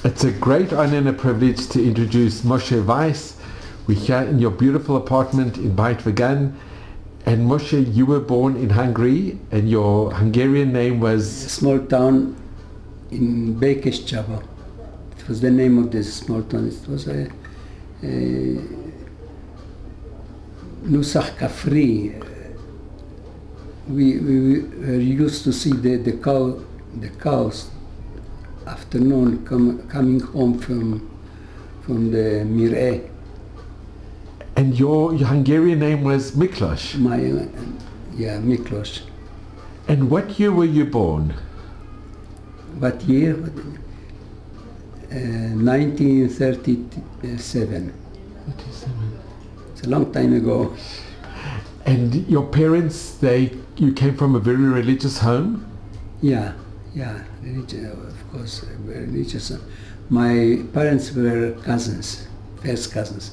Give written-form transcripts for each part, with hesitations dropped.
It's a great honor and a privilege to introduce Moshe Weiss. We're here in your beautiful apartment in Beit Vegan. And Moshe, you were born in Hungary, and your Hungarian name was? A small town in Békéscsaba. It was the name of this small town. It was a Nusach Kafri. We were used to see the cows afternoon coming home from the Mir'e. And your Hungarian name was Miklos? Miklos. And what year were you born? What year? 1937. It's a long time ago. And your parents, you came from a very religious home? Yeah, religious, of course, very religious. My parents were cousins, first cousins.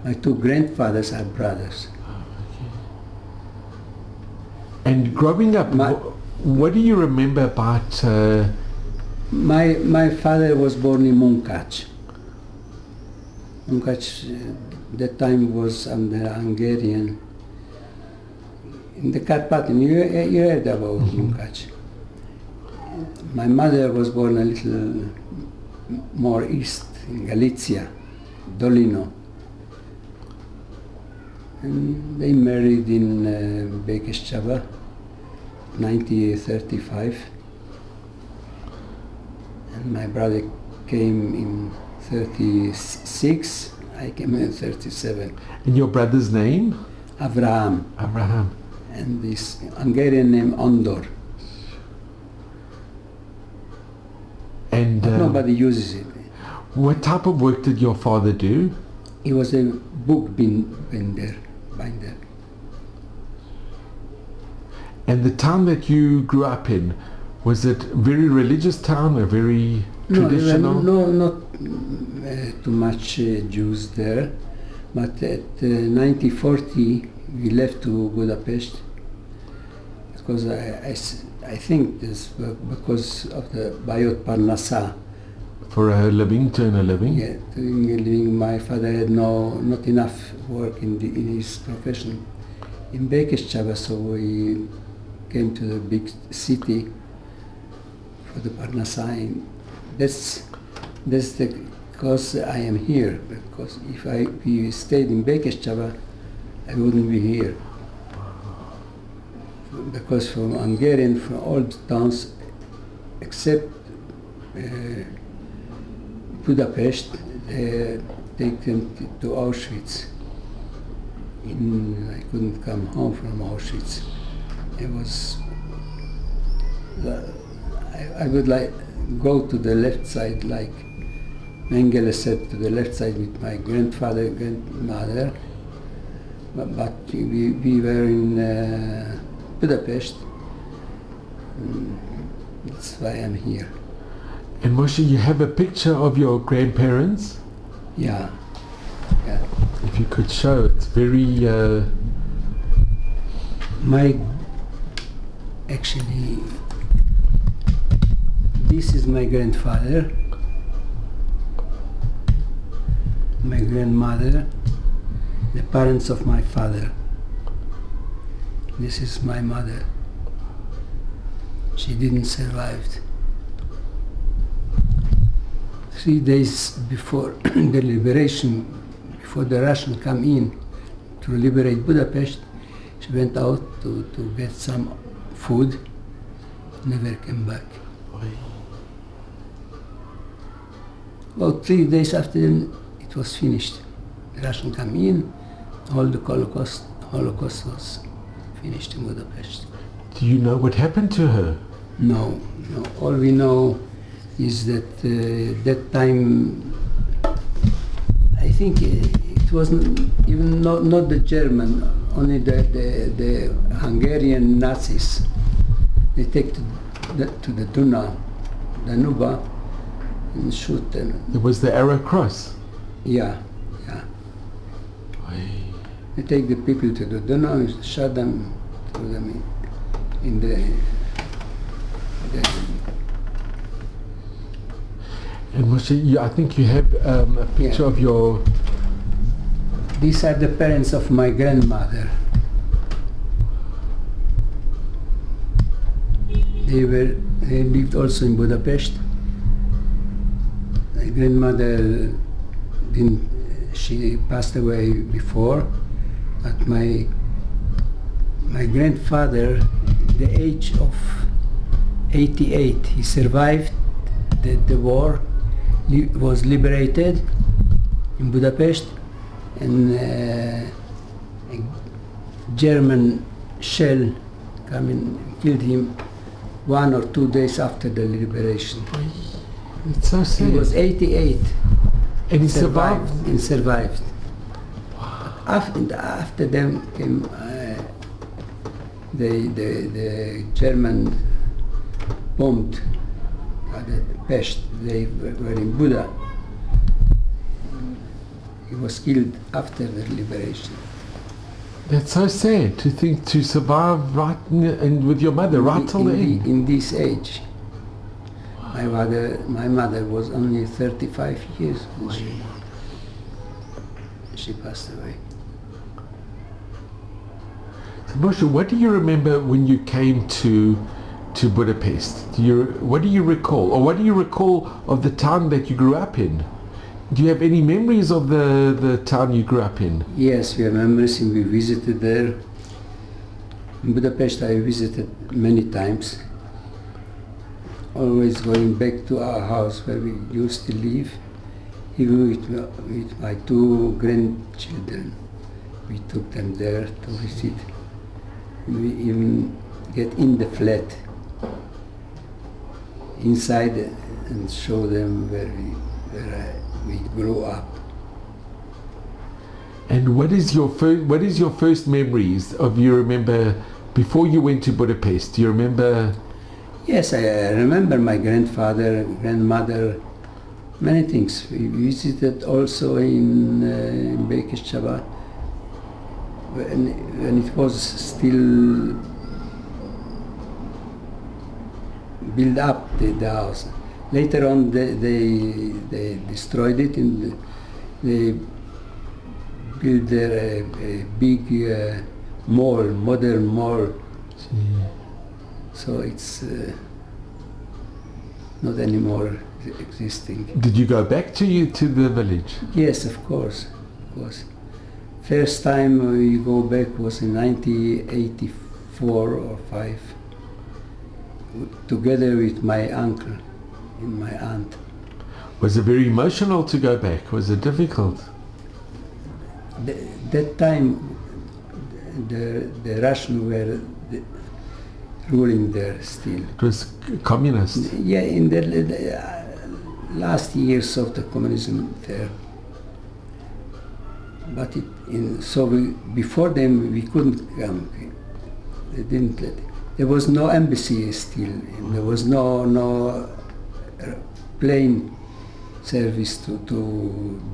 My two grandfathers are brothers. And growing up, what do you remember about? My father was born in Munkacs. Munkacs, that time was under Hungarian. In the Carpathian, you heard about Munkacs. My mother was born a little more east, in Galicia, Dolino. And they married in Békéscsaba, 1935. And my brother came in 36, I came in 37. And your brother's name? Abraham. And this Hungarian name, Andor. And but nobody uses it. What type of work did your father do? He was a book binder. And the town that you grew up in, was it a very religious town or very traditional? No, not too much Jews there. But at 1940, we left to Budapest because I think this because of the Bayot Parnassa. For a living, to earn a living? Yeah, to earn a living. My father had not enough work in his profession in Békéscsaba, so we came to the big city for the Parnassa. That's the cause I am here, because if we stayed in Békéscsaba, I wouldn't be here. Because from Hungarian, from all the towns, except Budapest, taken to Auschwitz. I couldn't come home from Auschwitz. It was. I would like go to the left side, like Mengele said, to the left side with my grandfather, grandmother. But we were in Budapest. That's why I'm here. And Moshe, you have a picture of your grandparents? Yeah. If you could show, it's very... Actually, this is my grandfather, my grandmother, the parents of my father. This is my mother. She didn't survive. 3 days before the liberation, before the Russians come in to liberate Budapest, she went out to get some food, never came back. About 3 days after it was finished, the Russians come in, all the Holocaust was finished in Budapest. Do you know what happened to her? No. All we know is that that time, I think it wasn't even not the German, only the Hungarian Nazis. They take to the Danube and shoot them. It was the Arrow Cross? Yeah. They take the people to the Danube and shot them, throw them in the And Moshe, I think you have a picture of your... These are the parents of my grandmother. They lived also in Budapest. My grandmother she passed away before, but my grandfather, the age of 88, he survived the war, was liberated in Budapest, and a German shell came and killed him 1 or 2 days after the liberation. It's so sad. He was 88. And he survived? He survived. After them came the German bombed the Pest. They were in Buda. He was killed after the liberation. That's so sad to think, to survive right and with your mother right till the end. In this age. My mother was only 35 years when she passed away. So Moshe, what do you remember when you came to Budapest? What do you recall? Or what do you recall of the town that you grew up in? Do you have any memories of the town you grew up in? Yes, we have memories, and we visited there. In Budapest I visited many times. Always going back to our house where we used to live, even with my 2 grandchildren. We took them there to visit. We even get in the flat inside and show them where we grew up. And what is your first memories of you remember before you went to Budapest? Do you remember? Yes, I remember my grandfather, grandmother, many things. We visited also in Békéscsaba when it was still built up, the house. Later on they destroyed it and they built there a big mall, modern mall. So it's not anymore existing. Did you go back to the village? Yes, of course. First time we go back was in 1984 or 5, together with my uncle and my aunt. Was it very emotional to go back? Was it difficult? That time the Russians were ruling there still. It was communist? Yeah, in the last years of the communism there. But before them we couldn't come. They didn't let. There was no embassy still, and there was no plane service to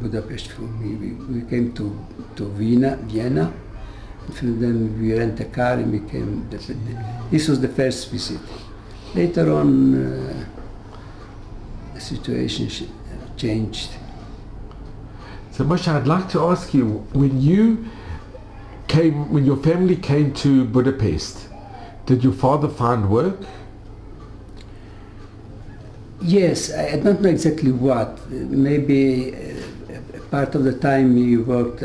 Budapest for me. We came to Vienna. And then we rent a car and we came. This was the first visit. Later on, the situation changed. So Moshe, I'd like to ask you, when your family came to Budapest, did your father find work? Yes, I don't know exactly what. Maybe part of the time he worked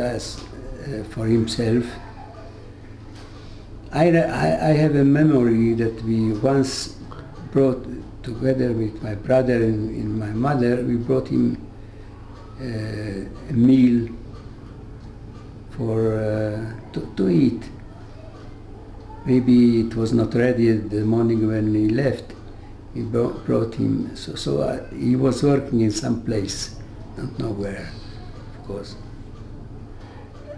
for himself. I have a memory that we once brought, together with my brother and my mother, we brought him a meal to eat. Maybe it was not ready at the morning when he left. We brought him, so he was working in some place, don't know where, of course.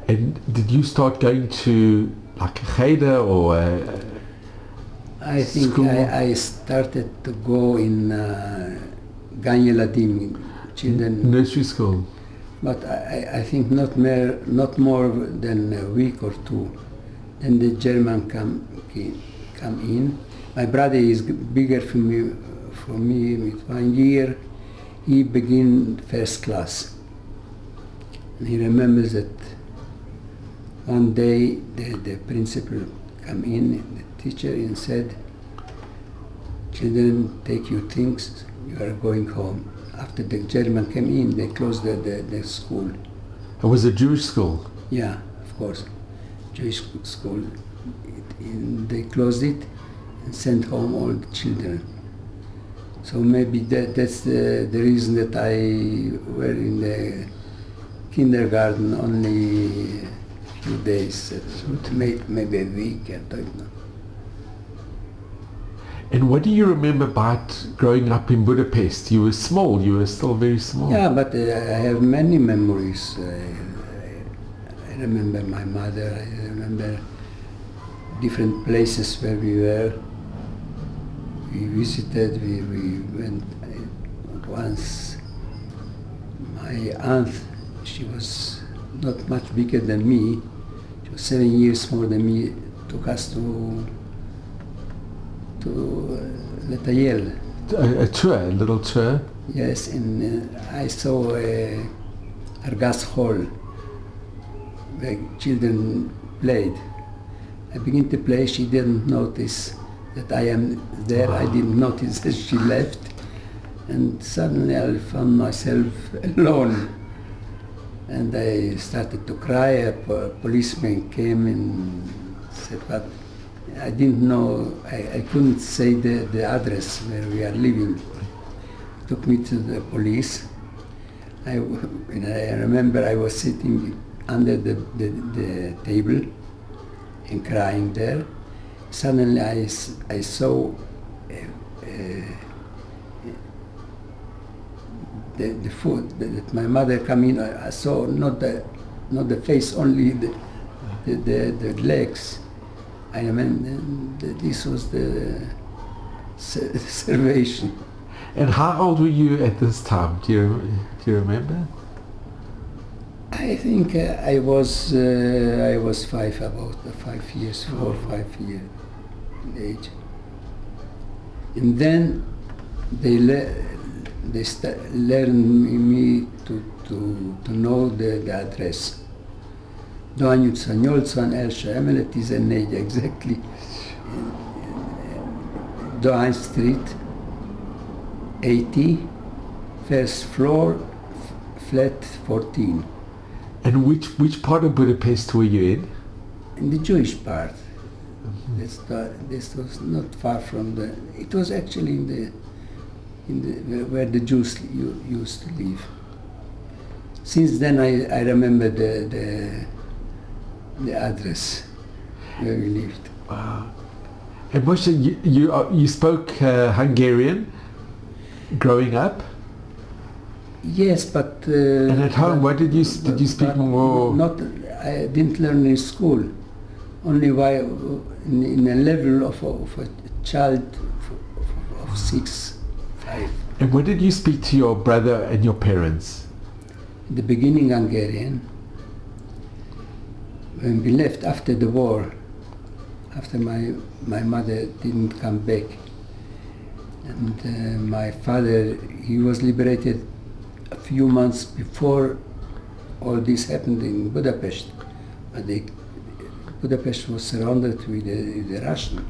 And did you start going to like a cheder or I think school? I started to go in Gan Yeladim, children nursery school. But I think not more than a week or 2. Then the German come in. My brother is bigger from me with 1 year. he began first class. And he remembers that one day the principal come in, the teacher, and said, "Children, take your things, you are going home." After the German came in, they closed the school. It was a Jewish school. Yeah, of course, Jewish school. They closed it and sent home all the children. So maybe that's the reason that I were in the kindergarten only a few days, maybe a week, I don't know. And what do you remember about growing up in Budapest? You were small, you were still very small. Yeah, but I have many memories. I remember my mother, I remember different places where we were. We visited, we went once. My aunt, she was not much bigger than me, she was 7 years more than me, took us to Letayel. A tour, a little tour. Yes, and I saw Argas Hall where children played. I began to play, she didn't notice that I am there. I didn't notice that she left. And suddenly I found myself alone. And I started to cry. A policeman came and said, but I didn't know, I couldn't say the address where we are living. He took me to the police. I remember I was sitting under the table and crying there. Suddenly I saw the foot that my mother come in. I saw not the face, only the legs. I remember this was the salvation. And how old were you at this time? Do you remember? I think I was 5, about 5 years, 4 or 5 years age. And then they learned me to know the address. Doamne Țăniolțan, első emelet 14, exactly. Doamne Street, 80, first floor, flat 14. And which part of Budapest were you in? In the Jewish part. This was not far from the. It was actually in the where the Jews used to live. Since then, I remember the address where we lived. Wow. And Moshe, you spoke Hungarian growing up? Yes, but. And at home, what did you speak more? Not. I didn't learn in school. Only while in a level of a child of 6, 5. And what did you speak to your brother and your parents? In the beginning, Hungarian. When we left after the war, after my mother didn't come back, and my father, he was liberated a few months before all this happened in Budapest. But Budapest was surrounded with the Russian.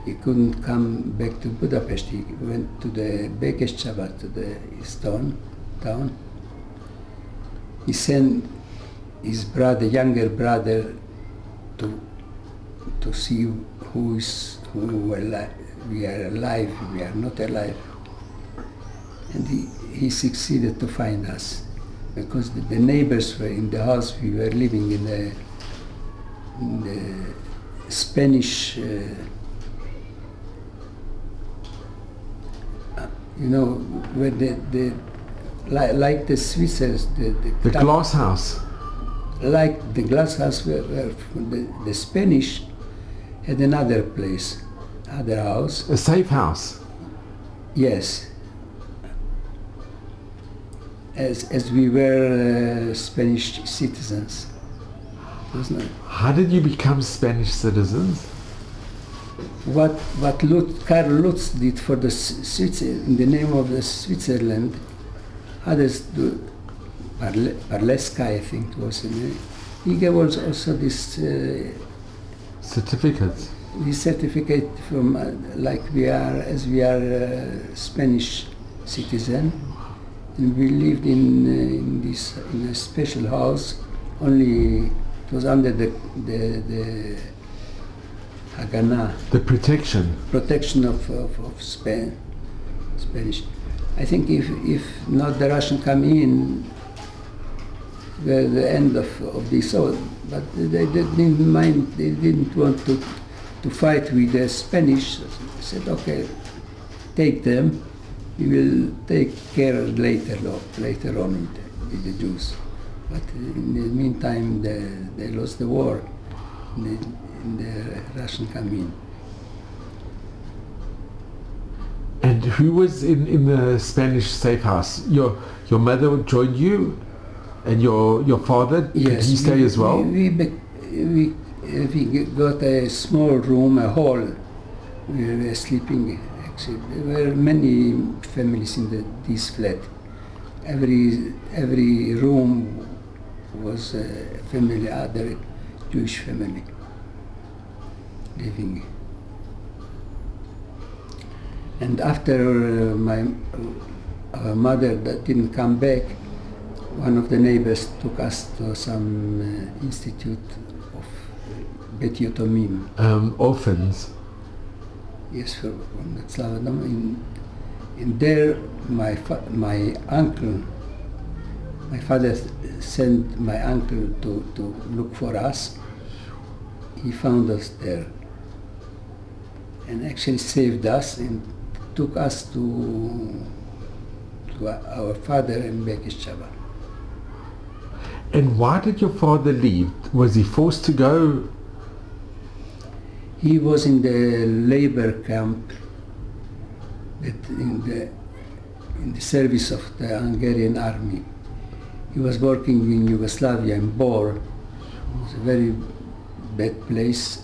He couldn't come back to Budapest. He went to the Békéscsaba, to the east town. He sent his brother, younger brother, to see we are alive, we are not alive. And he succeeded to find us, because the neighbors were in the house we were living in the Spanish, where like the Switzers, the glass house. Like the glass house where the Spanish had another place, other house. A safe house. Yes. As we were Spanish citizens. Wasn't it? How did you become Spanish citizens? What Karl Lutz did for the in the name of the Switzerland, others do Parleska, I think it was. He gave also this certificates. This certificate from like we are Spanish citizen, and we lived in a special house. Only it was under the Haganah, the protection of Spanish. I think if not the Russian come in, the end of this. But they didn't mind. They didn't want to fight with the Spanish. They said, okay, take them. We will take care later on with the Jews. But in the meantime, they lost the war. And the Russian come in. And who was in the Spanish safe house? Your mother joined you, and your father? Yes. Did he stay as well? We got a small room, a hall. We were sleeping. Actually, there were many families in this flat. Every room was a family, other Jewish family living. And after our mother that didn't come back, one of the neighbors took us to some institute of Bet Yotomim. Orphans. Yes, from the Slavadom. In there, my uncle, my father sent my uncle to look for us. He found us there, and actually saved us and took us to our father in Bekeshchava. And why did your father leave? Was he forced to go? He was in the labor camp, in the service of the Hungarian army. He was working in Yugoslavia, in Bor. It was a very bad place.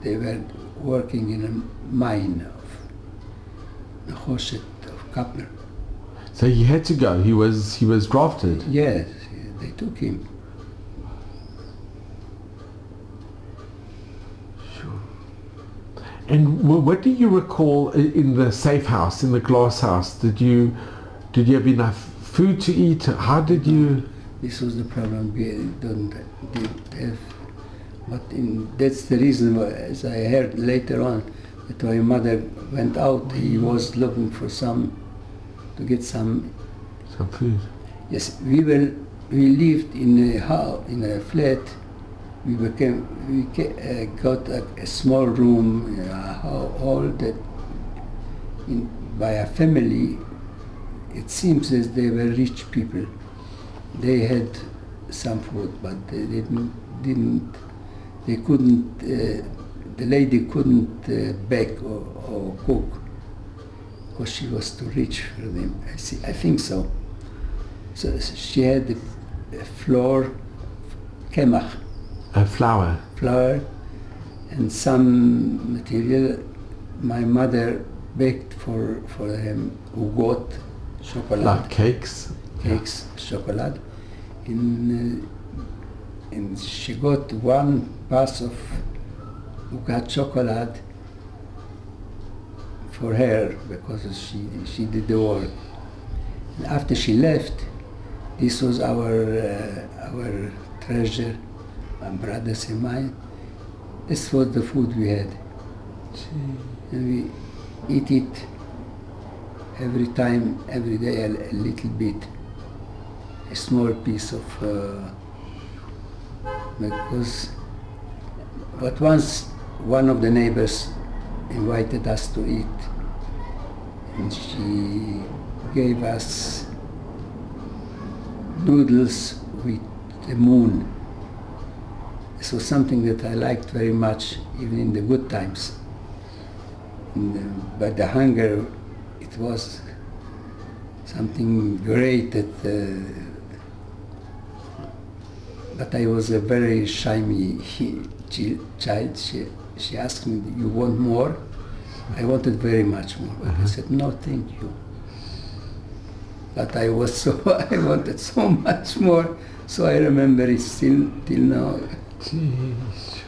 They were working in a mine of Hoshet, of copper. So he had to go. He was drafted. Yes, they took him. Sure. And what do you recall in the safe house, in the glass house? Did you have enough food to eat? How did you? This was the problem. We didn't have. But that's the reason, as I heard later on, that my mother went out. He was looking for to get some food. Yes, we lived in a flat. We got a small room, hall that by a family. It seems as they were rich people. They had some food, but they didn't. They couldn't. The lady couldn't bake or cook because she was too rich for them. I think so. So she had a flour, kemach. A flour. Flour, and some material. My mother baked for him ugot, chocolate. Like cakes. Cakes, chocolate. And she got one pass of ugat chocolate for her because she did the work. And after she left, this was our treasure, my brothers and mine. This was the food we had. And we eat it every time, every day, a little bit. A small piece of, but once one of the neighbors invited us to eat, and she gave us noodles with the moon. This was something that I liked very much, even in the good times. But the hunger, it was something great that. But I was a very shy child. She asked me, "You want more?" I wanted very much more. But I said, "No, thank you." but I was so I wanted so much more, so I remember it still till now. Jeez.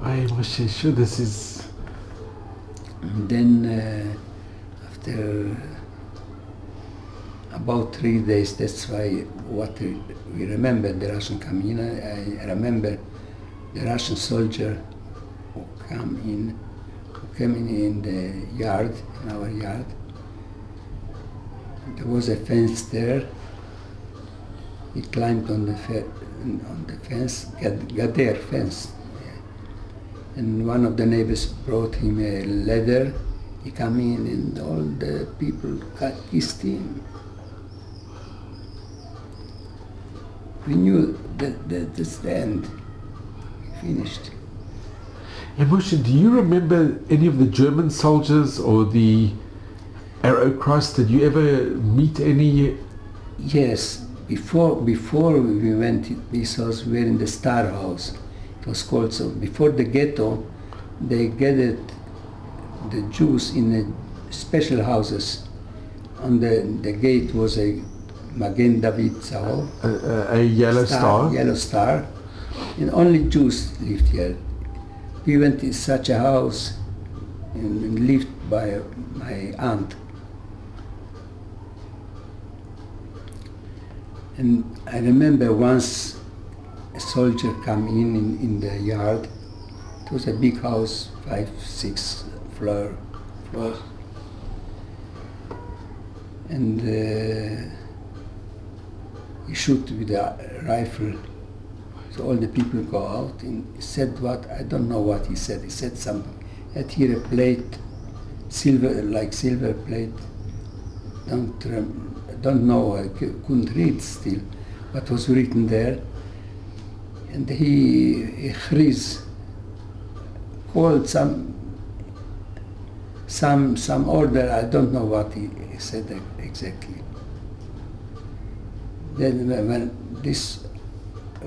I was sure this is. Then after about 3 days, that's why what we remember the Russian coming in. I remember the Russian soldier who came in the yard, in our yard. There was a fence there. He climbed on the fence, Gader fence. And one of the neighbors brought him a ladder. He came in and all the people kissed him. We knew that that's the end. We finished. And Moshe, do you remember any of the German soldiers or the Arrow Cross? Did you ever meet any? Yes, before we went to this house, we were in the Star House. It was called so. Before the ghetto, they gathered the Jews in a special houses. On the gate was a Magen David Tzahov, A yellow star. Yellow star, and only Jews lived here. We went to such a house and lived by my aunt. And I remember once a soldier come in the yard. It was a big house, 5, 6 floors. And he shoot with a rifle. So all the people go out and he said what, I don't know what he said. He said something. I had here a plate, silver plate. Don't know, I couldn't read still what was written there. And he called some order, I don't know what he said exactly. Then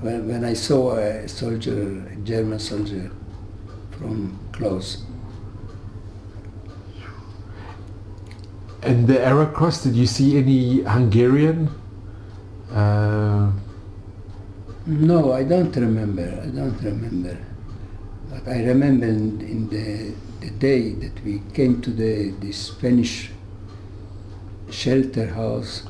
when I saw a soldier, a German soldier from close. And the Arrow Cross, did you see any Hungarian? No, I don't remember. But I remember in the day that we came to the Spanish shelter house,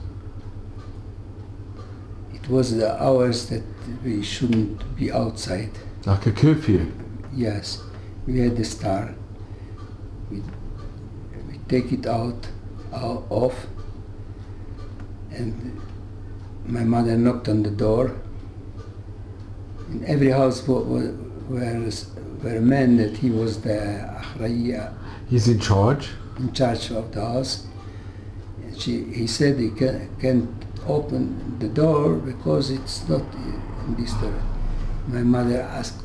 it was the hours that we shouldn't be outside. Like a curfew? Yes, we had the star. We take it off, and my mother knocked on the door. In every house were men that he was the Achrai. He's in charge? In charge of the house. And he said he can't open the door because it's not in this door. My mother asked,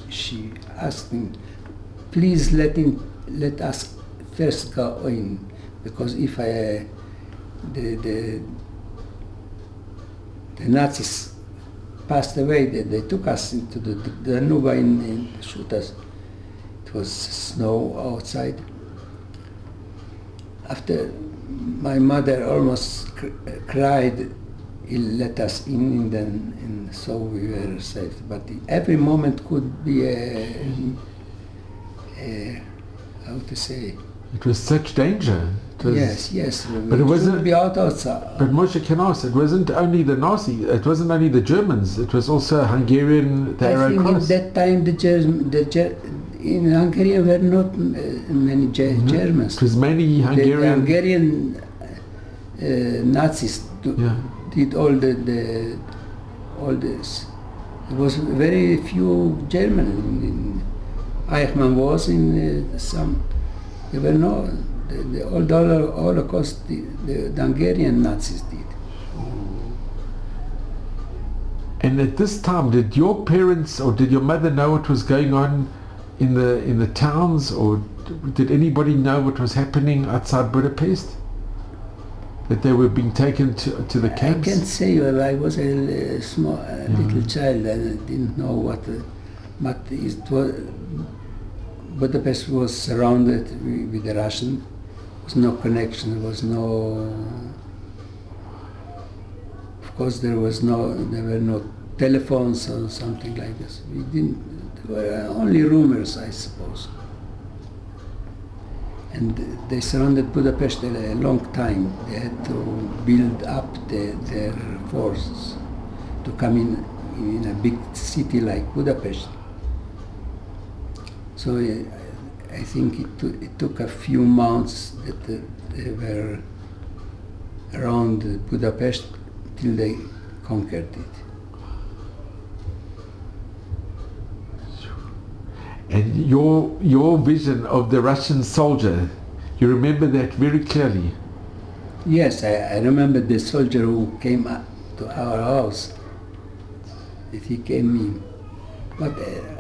she asked him, please let us first go in, because if the Nazis passed away, they took us into the Danube and shoot us. It was snow outside. After my mother almost cried, he let us in and so we were safe. But every moment could be how to say? It was such danger. It was, yes. But it wasn't. Be outside. But Moshe can ask. It wasn't only the Nazi. It wasn't only the Germans. It was also Hungarian. The Arrow Cross. At that time, in Hungary were not many Germans. It was mainly Hungarian. The Hungarian Nazis did all this. There was very few German. Eichmann was in some. There were no. The Holocaust, the Hungarian Nazis did. And at this time, did your parents or did your mother know what was going on in the towns, or did anybody know what was happening outside Budapest? That they were being taken to the camps? I can't say. I was a little child and I didn't know what. but Budapest was surrounded with the Russian. There was no connection. There was no. Of course, there were no telephones or something like this. We didn't. There were only rumors, I suppose. And they surrounded Budapest a long time. They had to build up their forces to come in a big city like Budapest. So I think it took a few months that they were around Budapest till they conquered it. And your vision of the Russian soldier, you remember that very clearly? Yes, I remember the soldier who came up to our house, that he came in. But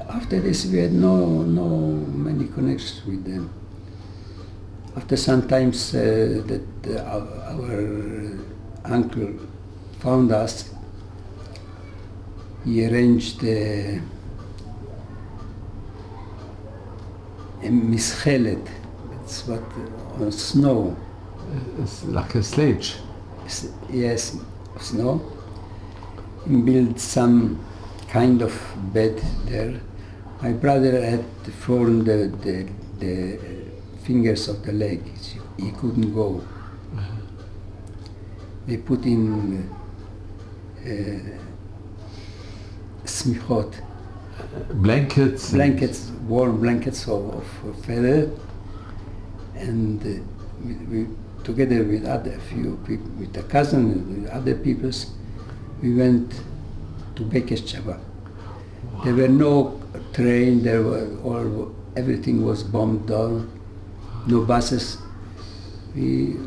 after this we had no many connections with them. After some times that our uncle found us, he arranged a mischelet, that's what, on snow. It's like a sledge. Yes, snow. He built some kind of bed there. My brother had torn the fingers of the leg. He couldn't go. They put in smichot, blankets, warm blankets of feather, and we together with other few people, with a cousin and with other peoples, we went to Bekeshchava. There were no train. Everything was bombed down. No buses. We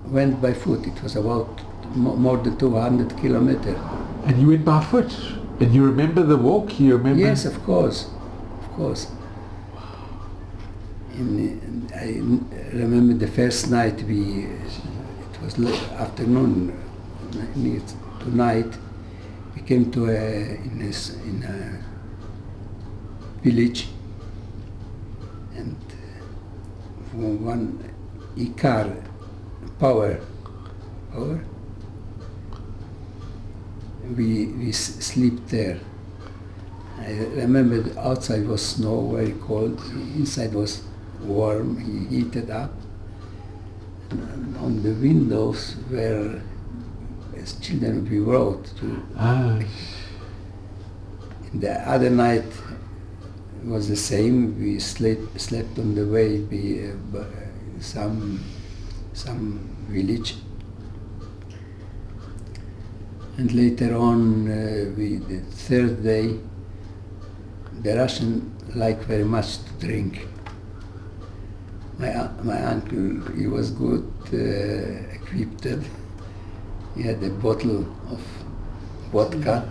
went by foot. It was about more than 200 kilometers. And you went by foot? And you remember the walk? You remember? Yes, of course. And I remember the first night it was late afternoon, near to night. We came to in a village, and one Ikar power. We sleep there. I remember the outside was snow, very cold. Inside was warm, heated up. And on the windows were, as children, we wrote. The other night was the same. We slept on the way by some village. And later on, the third day, the Russian like very much to drink. My uncle, he was good equipped. He had a bottle of vodka.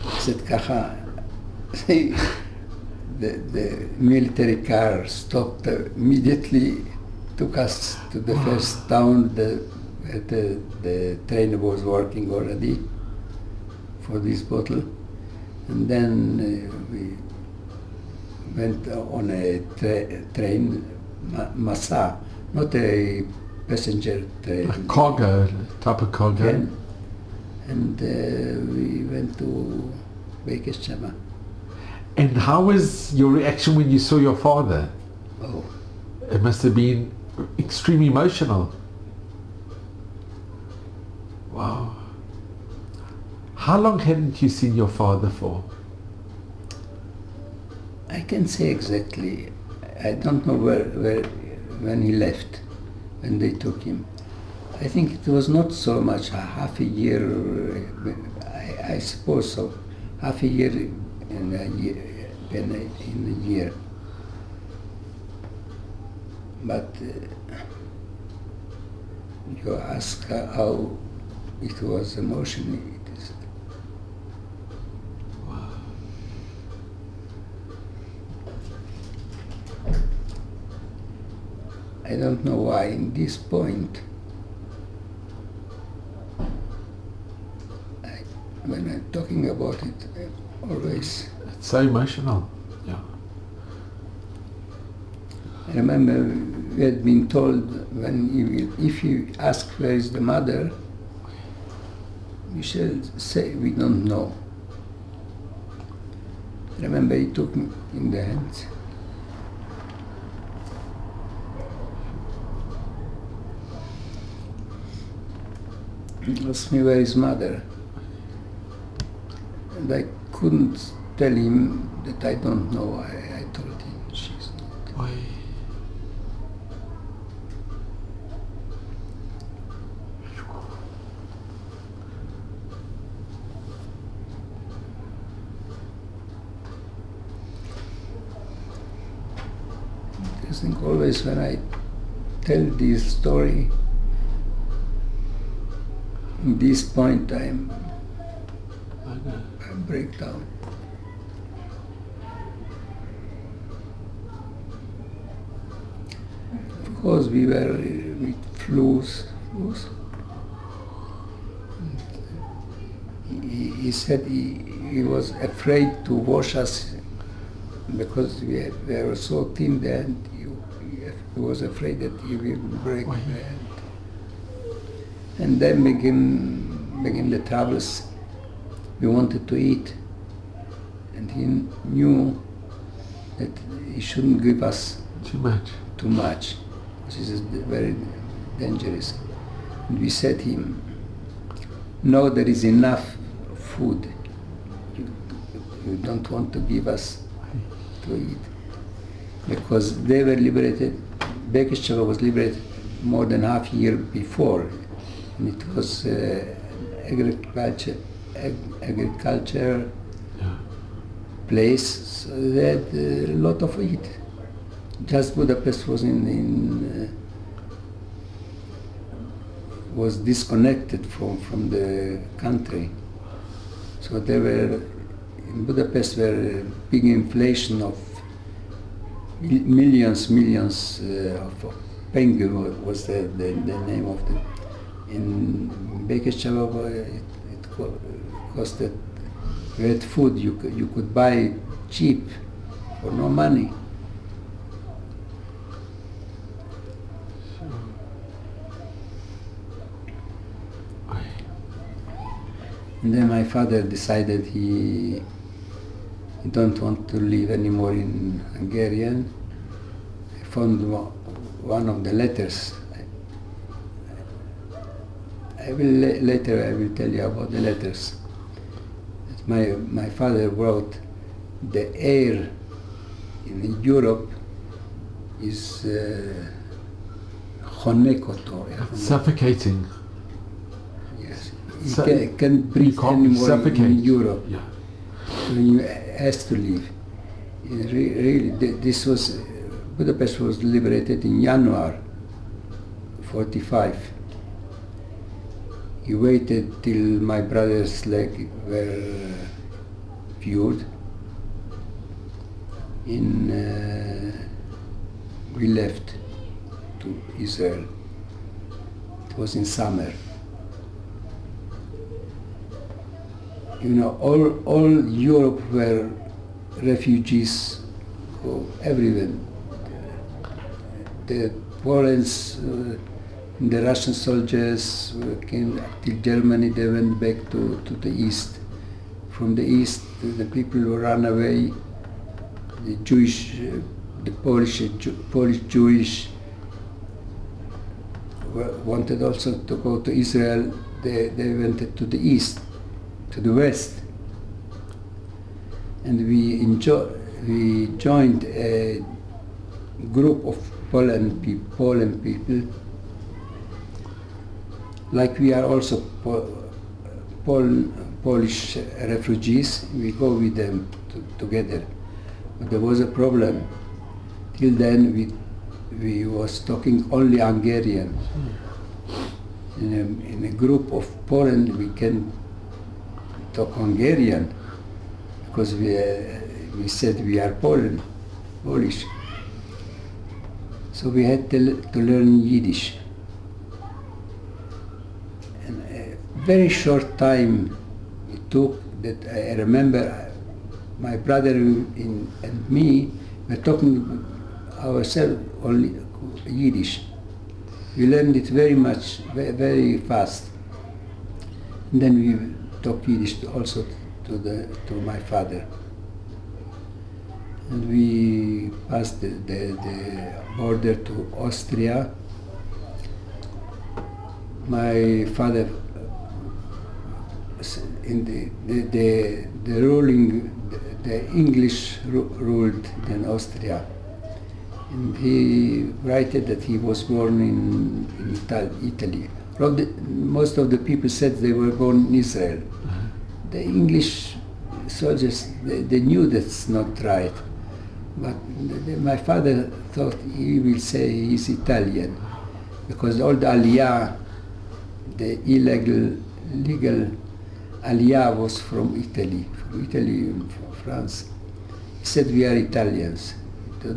He said, "Kacha." The military car stopped immediately, took us to the first town. The train was working already for this bottle, and then we went on a train, Masa, not a passenger train. A cargo, type of cargo. Yeah. And we went to Bekeshchava. And how was your reaction when you saw your father? Oh, It must have been extremely emotional. Wow. How long hadn't you seen your father for? I can't say exactly. I don't know when he left, when they took him. I think it was not so much, half a year, I suppose so, half a year in a year. But you ask how it was emotionally. It is. Wow. I don't know why in this point, when I'm talking about it, I always So emotional. Yeah. I remember we had been told if you ask where is the mother, we shall say we don't know. I remember he took me in the hands. He asked me where is mother. And I couldn't tell him that I don't know. I told him she's not. Why? I think always when I tell this story, in this point I break down. Of course we were with flus. He said he was afraid to wash us because we were so thin that he was afraid that he will break the hand. And then begin the troubles. We wanted to eat, and he knew that he shouldn't give us Too much. too much, which is very dangerous. And we said to him, no, there is enough food. You don't want to give us to eat. Because they were liberated, Bekeshava was liberated more than half a year before. And it was agriculture place, so they had a lot of it. Just Budapest was was disconnected from the country. So there were in Budapest were a big inflation of millions of pengu was the name of the. In Bekeshava it costed, we had food you could buy cheap for no money. And then my father decided he don't want to live anymore in Hungarian. I found one of the letters. Later I will tell you about the letters. My father wrote, the air in Europe is chonekoto. Suffocating. Yes. You can't breathe anymore in Europe. Yeah. So you has to leave. Really, this was, Budapest was liberated in January 45. He waited till my brother's leg were viewed. We left to Israel. It was in summer. You know, all Europe were refugees, everywhere. The Poles, the Russian soldiers came till Germany, they went back to the east. From the east, the people who ran away, the Jewish, the Polish Jewish wanted also to go to Israel, they went to the east, to the west. And we joined a group of Poland people. Like we are also Polish refugees, we go with them together. But there was a problem. Till then we was talking only Hungarian. In a group of Poland we can talk Hungarian because we said we are Polish. So we had to learn Yiddish. And a very short time it took that I remember my brother and me were talking ourselves only Yiddish. We learned it very much, very fast. And then we talked Yiddish also to my father. And we passed the border to Austria. My father, in the ruling, the English ruled in Austria. And he wrote that he was born in Italy. Most of the people said they were born in Israel. The English soldiers, they knew that's not right. But my father thought he will say he's Italian, because all the Aliyah, the legal Aliyah was from Italy and from France. He said we are Italians. He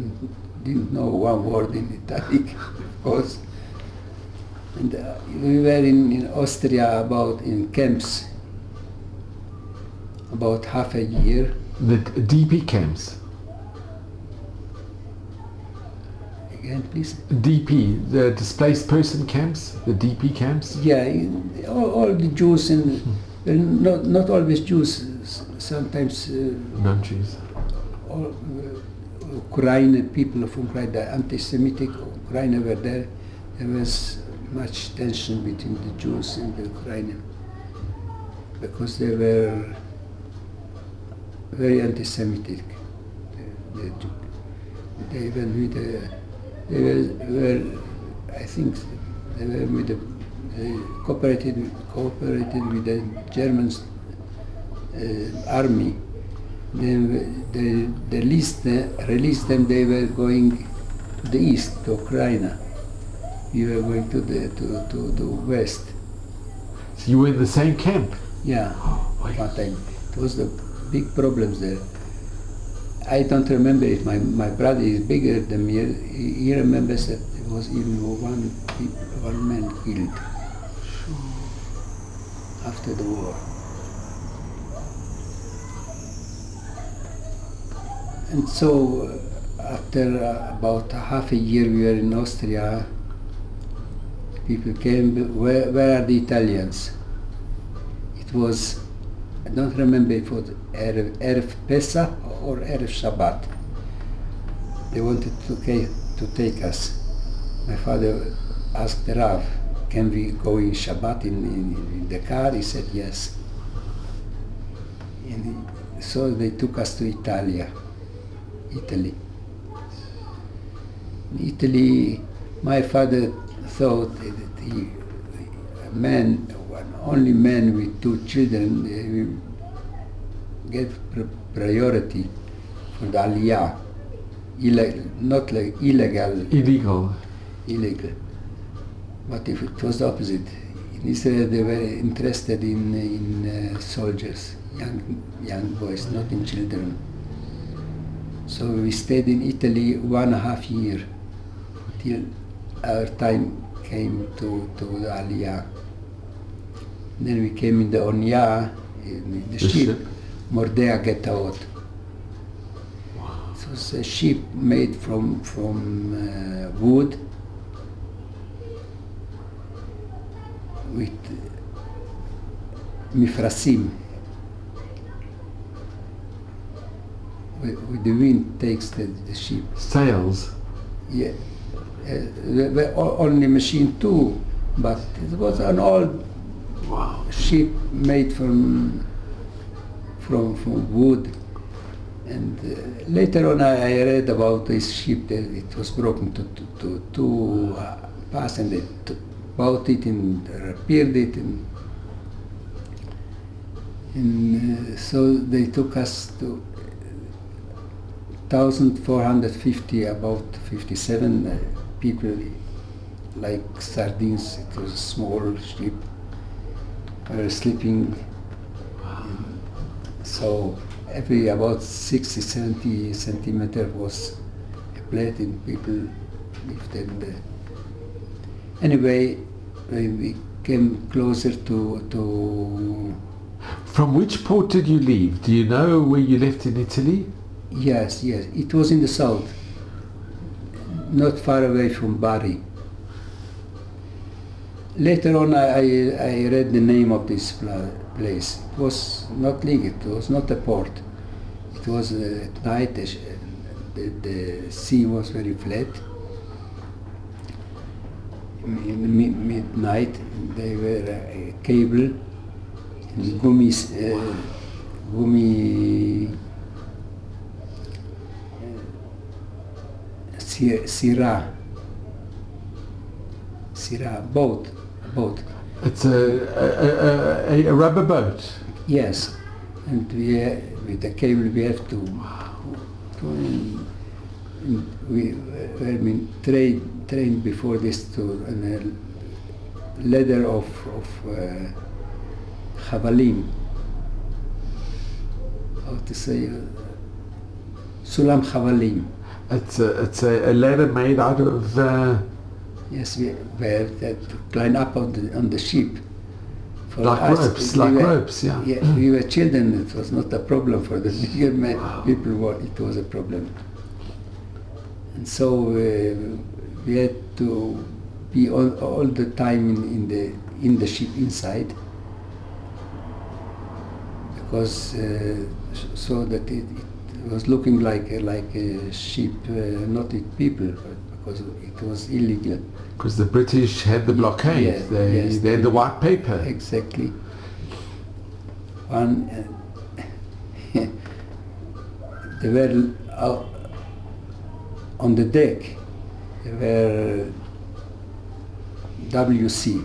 didn't know one word in Italic, of course. And we were in Austria in camps about half a year. The DP camps? Again, please? DP, the displaced person camps? The DP camps? Yeah, all the Jews, and not always Jews, sometimes non-Jews. all Ukrainian people from Ukraine, the anti-Semitic Ukraine were there. There was much tension between the Jews and the Ukrainians because they were very anti-Semitic. They were, I think, they were with cooperated with the German army. Then they released them. They were going to the east, to Ukraine. We were going to the west. So you were in the same camp? Yeah, one time. It was the big problems there. I don't remember it. My brother is bigger than me. He remembers that there was even one man killed after the war. And so after about half a year we were in Austria. People came, where are the Italians? It was, I don't remember if it was Erev Pesach or Erev Shabbat. They wanted to take us. My father asked the Rav, can we go in Shabbat in the car? He said yes. And so they took us to Italy. In Italy, my father thought that only man with 2 children, will get priority for the Aliyah, not like illegal. But if it was the opposite, in Israel they were interested in soldiers, young boys, not in children. So we stayed in Italy 1.5 years till our time came to the Aliyah. Then we came in the Onya, in the ship, Mordea Getaot. Wow. It was a ship made from wood with mifrasim. With the wind takes the ship. Sails? Yeah. There were only machine too, but it was an old ship made from wood. And later on I read about this ship that it was broken to 2 parts, and they bought it and repaired it. And so they took us to 1,450, about 57 people, like sardines. It was a small ship. We were sleeping. So every about 60, 70 centimeters was a plate, and people lived in there. Anyway, when we came closer to From which port did you leave? Do you know where you left in Italy? Yes, yes. It was in the south, not far away from Bari. Later on, I read the name of this place. It was not legal. It was not a port. It was at night. The sea was very flat. In midnight, there were a cable and gummi sira boat. It's a rubber boat. Yes, and with the cable we have to we were been trained before this to a ladder of Havalim. How to say? Sulam Havalim. It's a ladder made out of. Yes, we have to climb up on the ship. For like us, ropes, yeah. Yeah, we were children. It was not a problem for the bigger people. It was a problem. And so we had to be all the time in the ship inside, because so that it was looking like a ship, not with people, because it was illegal. Because the British had the blockade. Yes, they had the white paper. Exactly. They were on the deck. They were WC.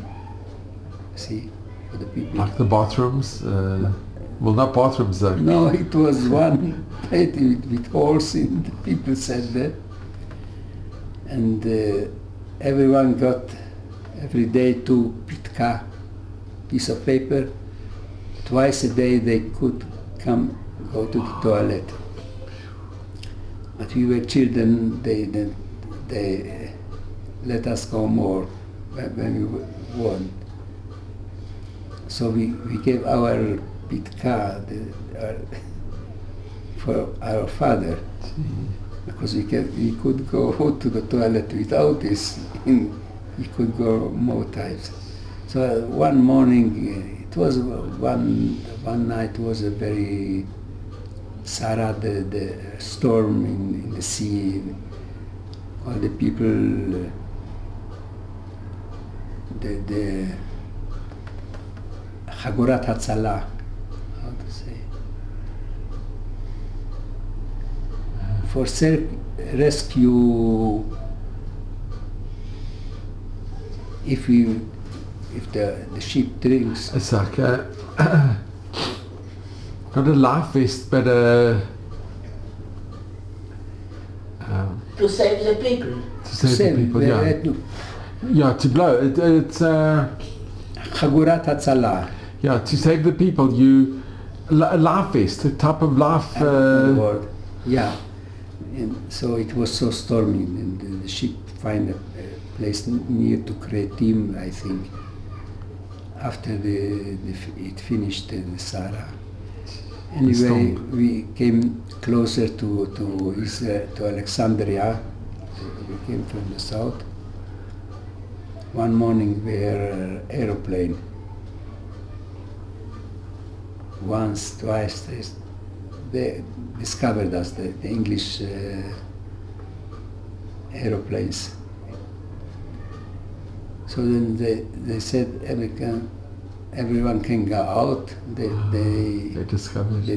See, for the people. Like the bathrooms. Well, not bathrooms though. No, it was one plate with holes in. The people said that, and everyone got every day 2 pitka, piece of paper. Twice a day they could go to the toilet. But we were children. They let us go more when we want. So we gave our pitka for our father, because we could go to the toilet without this. He could go more times. So one morning, it was one night was a very Sarah, the storm in the sea. All the people, the Hagorat Hatzalah, how to say, for rescue. If the ship drinks. It's like not a life vest, but to save the people. To save the people, yeah. Yeah, to blow. It's Chagurat Hatzalah. Yeah, to save the people. A life vest, a type of life. Yeah, and so it was so stormy, and the ship found a place near to Kretim, I think. After it finished the Sahara. Anyway, we came closer to Alexandria. We came from the south. One morning we were aeroplane. Once, twice, they discovered us, the English aeroplanes. So then they said everyone can go out. They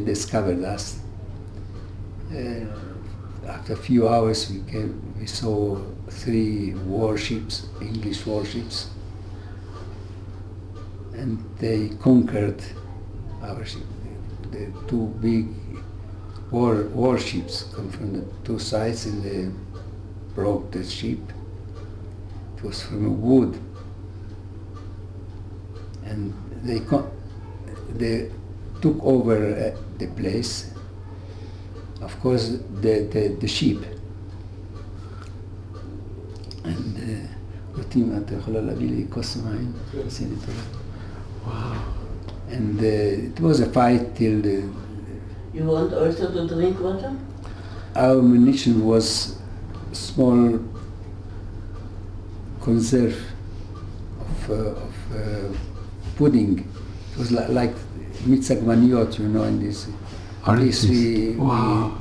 discovered us. After a few hours, we saw 3 warships, English warships, and they conquered our ship. The 2 big warships come from the 2 sides, and they broke the ship. It was from wood, and they took over the place. Of course, the ship. And Wow. And it was a fight till You want also to drink water? our ammunition was small conserve of pudding. It was like mitzvah maniot, you know, in this. Wow.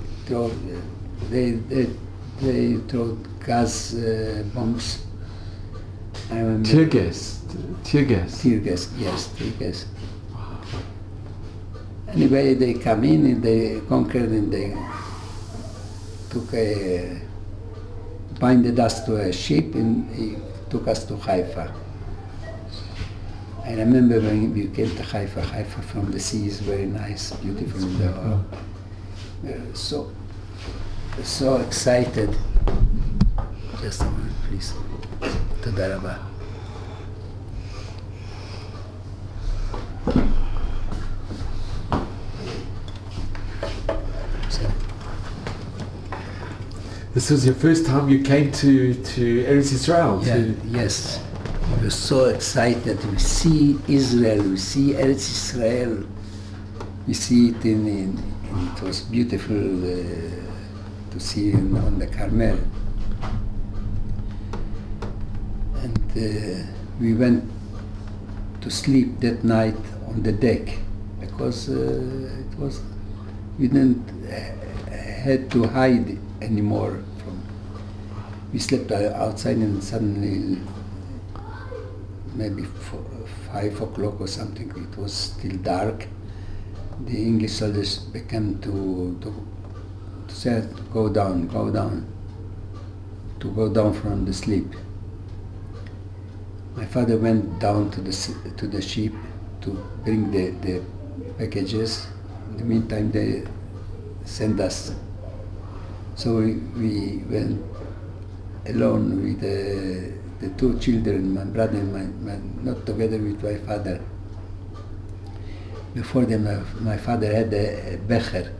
They throw gas bombs. I remember. Tear gas. Tear gas, yes, tear gas. Anyway, they come in and they conquered and they binded us to a ship and he took us to Haifa. I remember when we came to Haifa. Haifa from the sea is very nice, beautiful. So excited. Just a moment, please. Toda rabah. This was your first time you came to Eretz Israel? Yeah, yes. We were so excited. We see Israel, we see Eretz Israel. We see it it was beautiful to see on the Carmel. And we went to sleep that night on the deck because we didn't had to hide anymore. We slept outside and suddenly, maybe 5 o'clock or something, it was still dark. The English soldiers began to say, go down, to go down from the sleep. My father went down to the ship to bring the packages. In the meantime, they sent us. So we went alone with the 2 children, my brother and not together with my father. Before them, my father had a becher,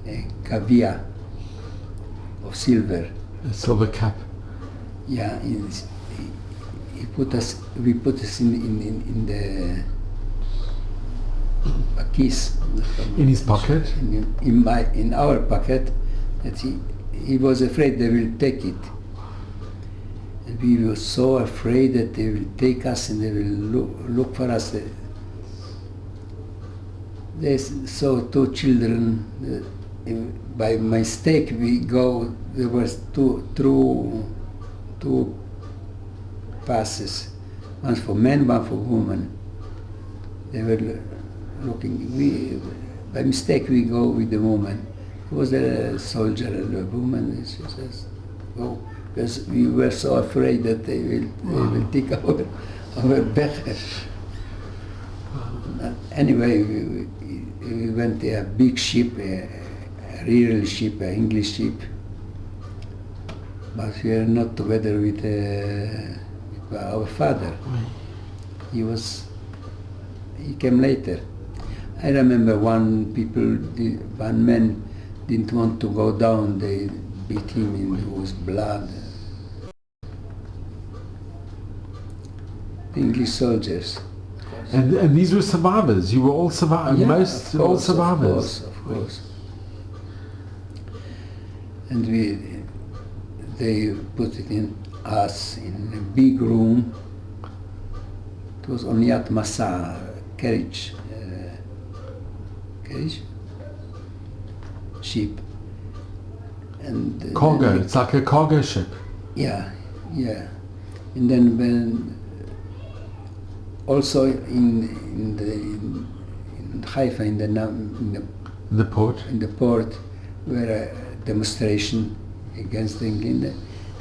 a kavia of silver. A silver cup. Yeah, we put us in the a keys. In his pocket? In our pocket, that he was afraid they will take it. And we were so afraid that they will take us and they will look for us. They saw 2 children. By mistake, there was two passes, one for men, one for women. They were looking. By mistake, we go with the woman. It was a soldier and a woman. She says, "Go," because we were so afraid that they will take our becher. Anyway, we went to a big ship, a real ship, an English ship, but we are not together with our father. He came later. I remember one man didn't want to go down. They beat him and there was blood. The English soldiers. And these were survivors. You were all survivors. Yeah, all survivors. Of course. And they put us in a big room. It was on Yat Masa, carriage ship. And Cargo. It's like a cargo ship. Yeah. And then when also in Haifa, in the port, were a demonstration against England,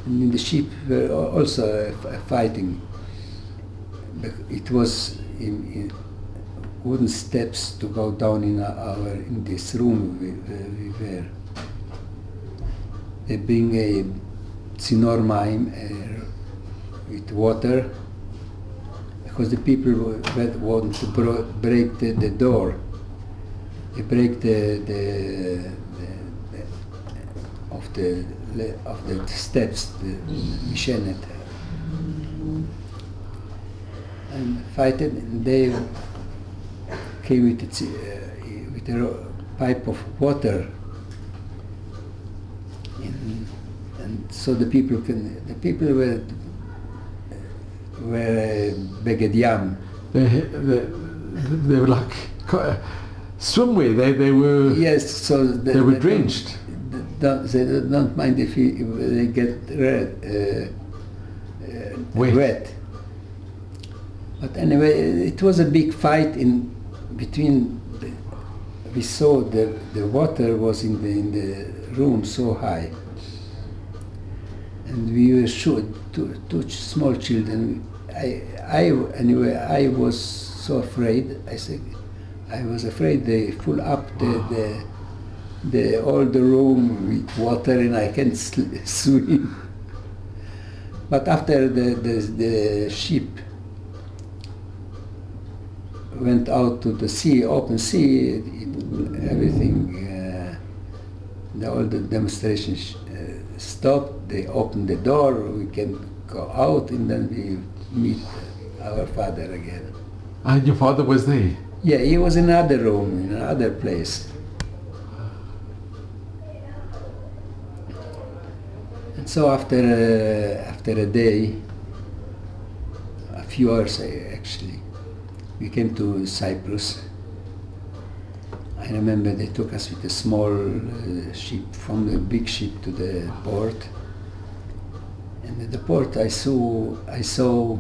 and in the ship were also fighting. It was in wooden steps to go down in this room we were. They bring a tzinor mayim with water, because the people want to break the door. They break the steps, the mishenet, and fight it. And they came with a pipe of water, and so the people were beged yam. They were like swimwear. They were. Yes, so they were drenched. They don't mind if they get wet. But anyway, it was a big fight in between. We saw the water was in the room so high, and we were two small children. I was so afraid. I was afraid they fill up all the room with water and I can't swim. But after the ship went out to the sea, open sea, everything, all the demonstrations stopped. They opened the door, we can go out, and then we meet our father again. And your father was there? Yeah, he was in another room, in another place. And so after a day, a few hours actually, we came to Cyprus. I remember they took us with a small ship, from the big ship to the port. And at the port I saw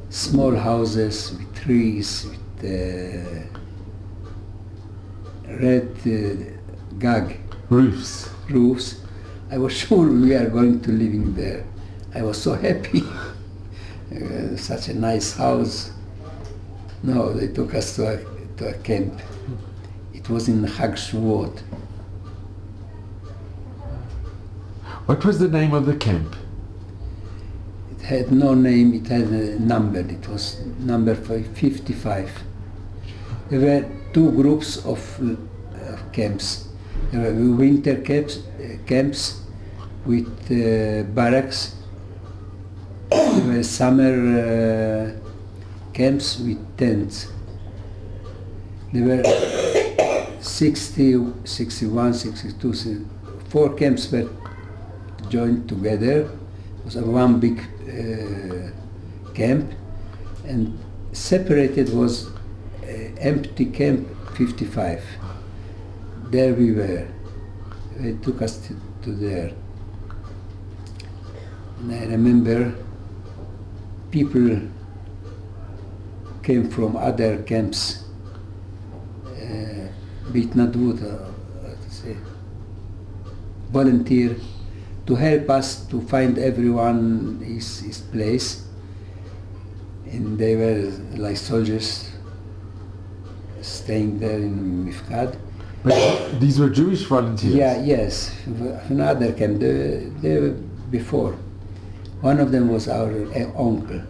small houses with trees, with red gag roofs. I was sure we are going to living there. I was so happy. Such a nice house. No, they took us to a camp. It was in Hag Shavuot. What was the name of the camp? It had no name, it had a number. It was number 55. There were two groups of camps. There were winter camps with barracks. There were summer camps with tents. There were 60, 61, 62, 4 camps were joined together. It was one big camp, and separated was empty camp 55. There we were. They took us to there. And I remember people came from other camps, volunteer to help us to find everyone his place. And they were like soldiers staying there in Mifkad. But these were Jewish volunteers? Yeah, yes, another camp. They were before. One of them was our uncle.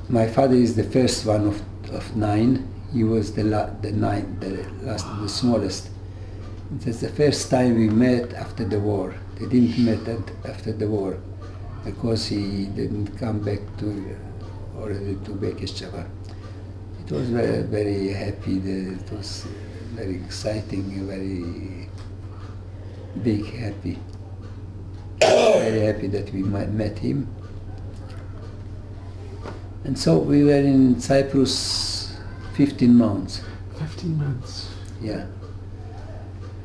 My father is the first one of 9. He was the smallest. That's the first time we met after the war. They didn't meet after the war because he didn't come back already to Bekeshchava. It was very, very happy. It was very exciting, very big happy. Very happy that we met him. And so we were in Cyprus 15 months. 15 months? Yeah.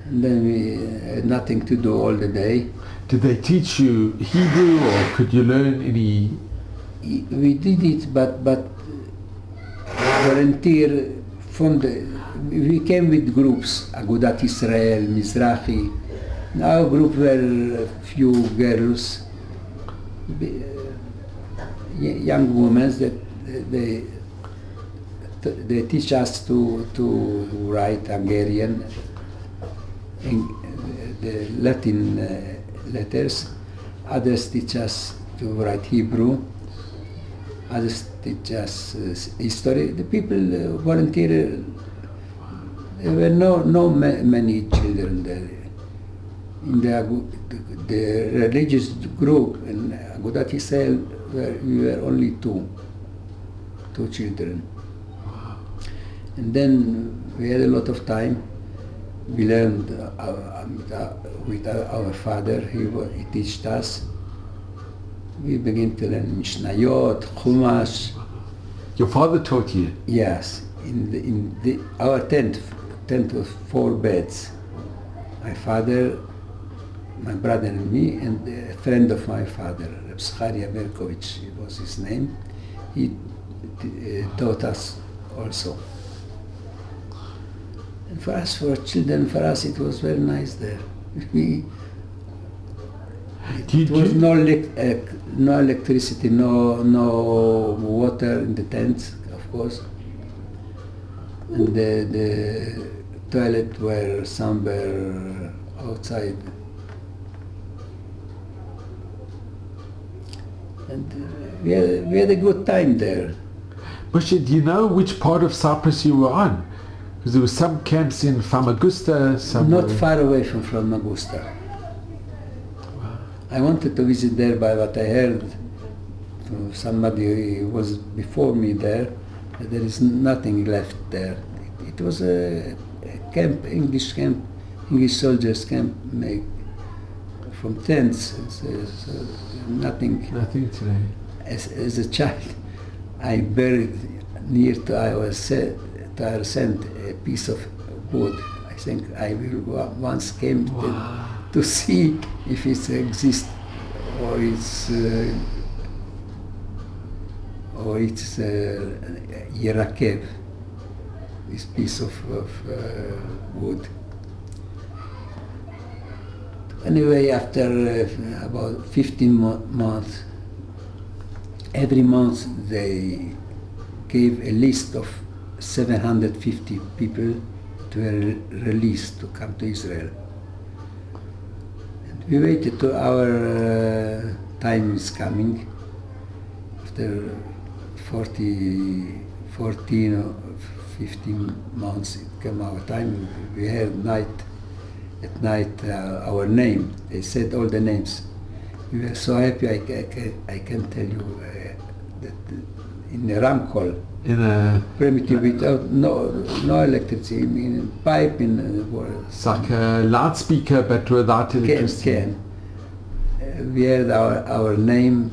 And then we had nothing to do all the day. Did they teach you Hebrew, or could you learn any? We did it, but volunteer we came with groups, Agudat Israel, Mizrahi. Our group were a few girls, young women that they teach us to write Hungarian, the Latin letters. Others teach us to write Hebrew. Others teach us history. The people volunteer. There were no many children there. In the religious group in Agudat Israel, we were only two children. And then we had a lot of time. We learned with our father, he taught us. We began to learn Mishnayot, Chumash. Your father taught you? Yes, our tent was 4 beds. My father, my brother and me, and a friend of my father, Reb Scharia Berkovich was his name. He taught us also. And for us, for children, for us, it was very nice there. It was no electricity, no water in the tents, of course. And the toilet were somewhere outside. And we had a good time there. Moshe, do you know which part of Cyprus you were on? Because there were some camps in Famagusta, some... Not far away from Famagusta. I wanted to visit there, but I heard from somebody who was before me there that there is nothing left there. It was a camp, English soldiers camp made from tents. So nothing. Nothing today. As a child, I buried near to our tent a piece of wood. I think I will once came to see if it exists or it's Yerakev, this piece of wood. Anyway, after about 15 months, every month they gave a list of 750 people that were released to come to Israel. And we waited till our time is coming. After 14 or 15 months, it came our time. We heard at night our name. They said all the names. We were so happy. I can tell you that in a ramcall, in a primitive, without no electricity, in a pipe it's like a loudspeaker but without electricity. We heard our name.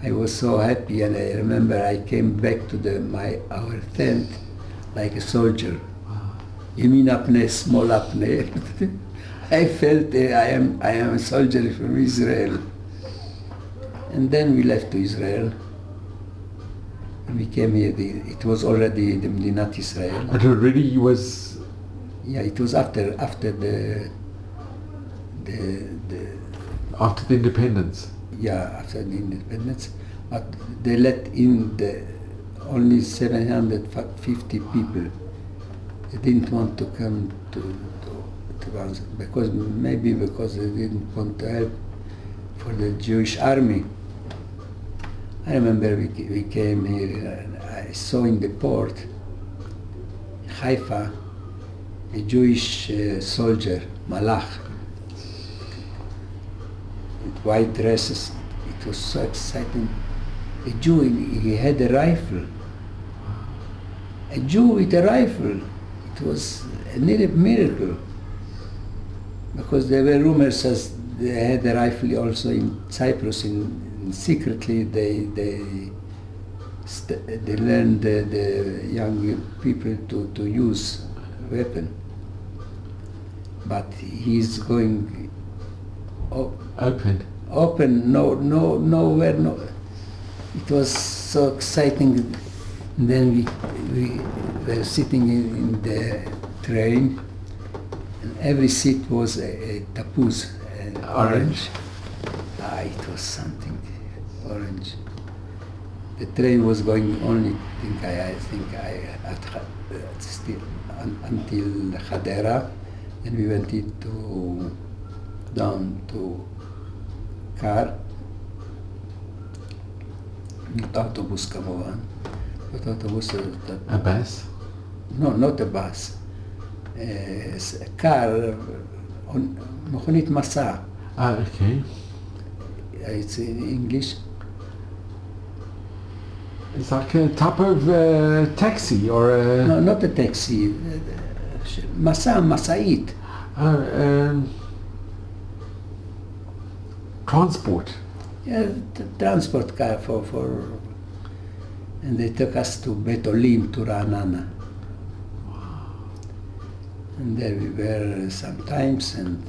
I was so happy, and I remember I came back to our tent like a soldier. Yamin apne, small apne. I felt I am a soldier from Israel. And then we left to Israel. And we came here. It was already the Medinat Israel. It already was. Yeah, it was after the after the independence. Yeah, after the independence, but they let in only 750 people. They didn't want to come to us because they didn't want to help for the Jewish army. I remember we came here and I saw in the port, Haifa, a Jewish soldier, Malach, with white dresses. It was so exciting. A Jew, he had a rifle. A Jew with a rifle. It was a miracle. Because there were rumors as they had a rifle also in Cyprus. Secretly, they learned the young people to use weapon. But he's going open, nowhere. It was so exciting. And then we were sitting in the train, and every seat was a tapuz, orange. It was something orange. The train was going only, still until Hadera, and we went down to car. Not autobus, כמובן. Not autobus. A bus? No, not a bus. A car, מכונית מסע. Okay. It's in English. It's like a type of taxi or a No, not a taxi. Masa'it. transport. Yeah, transport car for. And they took us to Bet Olim, to Ra'anana. And there we were sometimes, and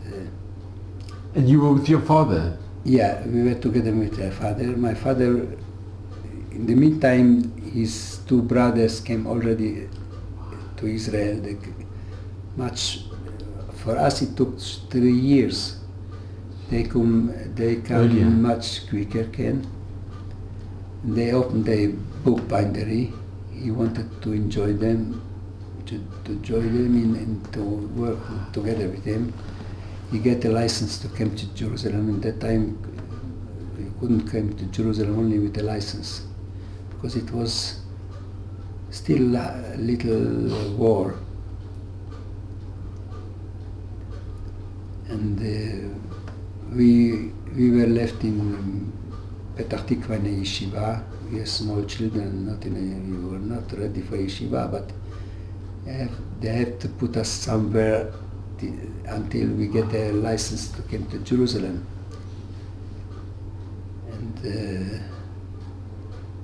And you were with your father? yeah, we were together with my father. My father, in the meantime, his two brothers came already to Israel. For us it took 3 years. They come Earlier. much quicker. They opened a book bindery. He wanted to enjoy them, to join them and to work together with them. He get a license to come to Jerusalem. In that time, he couldn't come to Jerusalem only with a license, because it was still a little war. And we were left in Petach Tikva in a yeshiva. We are small children, we were not ready for yeshiva, but they have to put us somewhere until we get a license to come to Jerusalem. And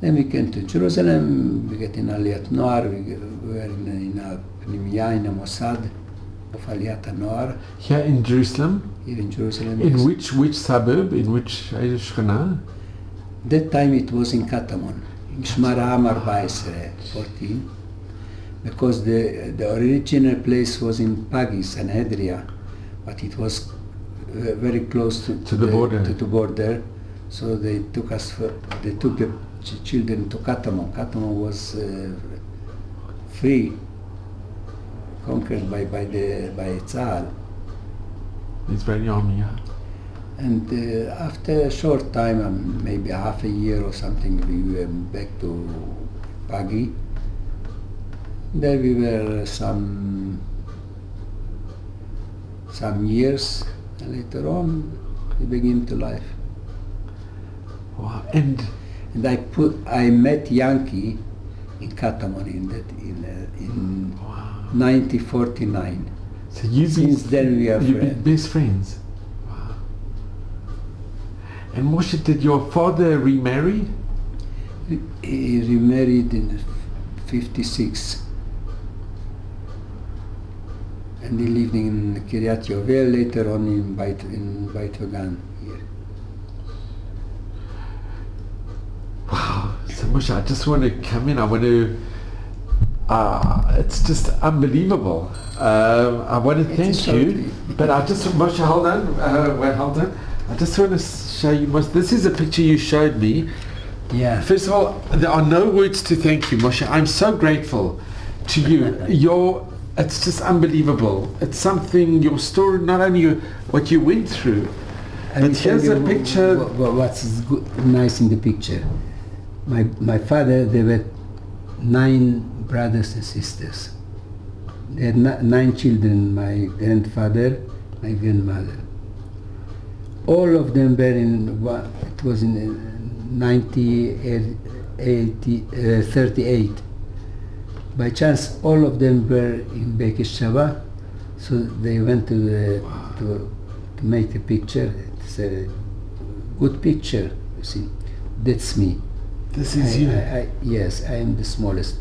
then we came to Jerusalem. We get in Aliyat Noar. We were in a Pnimiyah, in a Mossad of Aliyat Noar. Here in Jerusalem? Here in Jerusalem. In yes. which suburb? In which Shechana? That time it was in Katamon, in Shmaraham 14, because the original place was in Pagi, Sanhedria, but it was very close to the border. To the border. So they took the children to Katamon. Katamon was free, conquered by Tzahal. The Israeli army, yeah. And after a short time, maybe half a year or something, we went back to Pagi. There we were some years. And later on, we began to life. Wow. And I met Yankee in Katamon in 1949. so Since then we are you've been friends. best friends. Wow. And Moshe, did your father remarry? He remarried in 56. And he lived in Kiryat Yovel, later on in Beit Vegan here. Wow. So Moshe, I just want to come in. I want to. It's just unbelievable. I want to thank you, but I just Moshe, hold on. Hold on. I just want to show you. This is a picture you showed me. Yeah. First of all, there are no words to thank you, Moshe. I'm so grateful to you. It's just unbelievable. It's something, your story, not only what you went through, but here's a picture. What's nice in the picture? My father, there were 9 brothers and sisters. They had 9 children, my grandfather, my grandmother. All of them were it was in 1938. By chance, all of them were in Bekesh Shava, so they went to make a picture. It's a good picture, you see. That's me. This is you. Yes, I am the smallest.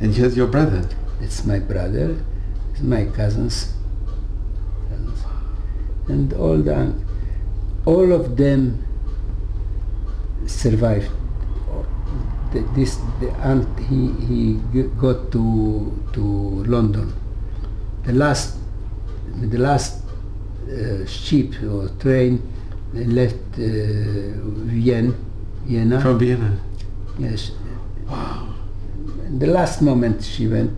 And here's your brother. That's my brother, it's my cousins. And all of them survived. The aunt, he got to London. The last ship or train left Vienna. From Vienna. Yes. Wow. In the last moment she went,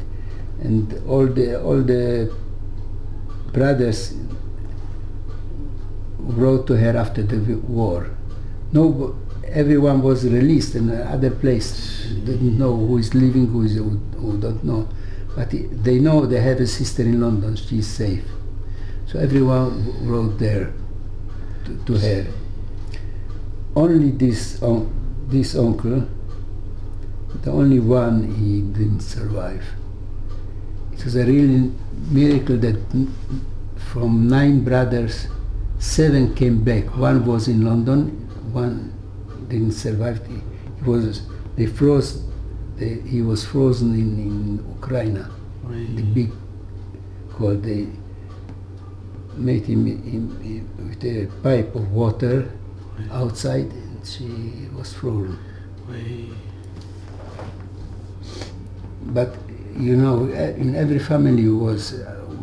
and all the brothers wrote to her after the war. No. Everyone was released in another place. Didn't know who is living, who don't know. But they know they have a sister in London. She's safe. So everyone wrote there to her. Only this uncle, the only one he didn't survive. It was a real miracle that from 9 brothers, 7 came back. One was in London, one didn't survive. He was frozen in Ukraine. The big cold. They made him with a pipe of water outside, and she was frozen. But you know, in every family was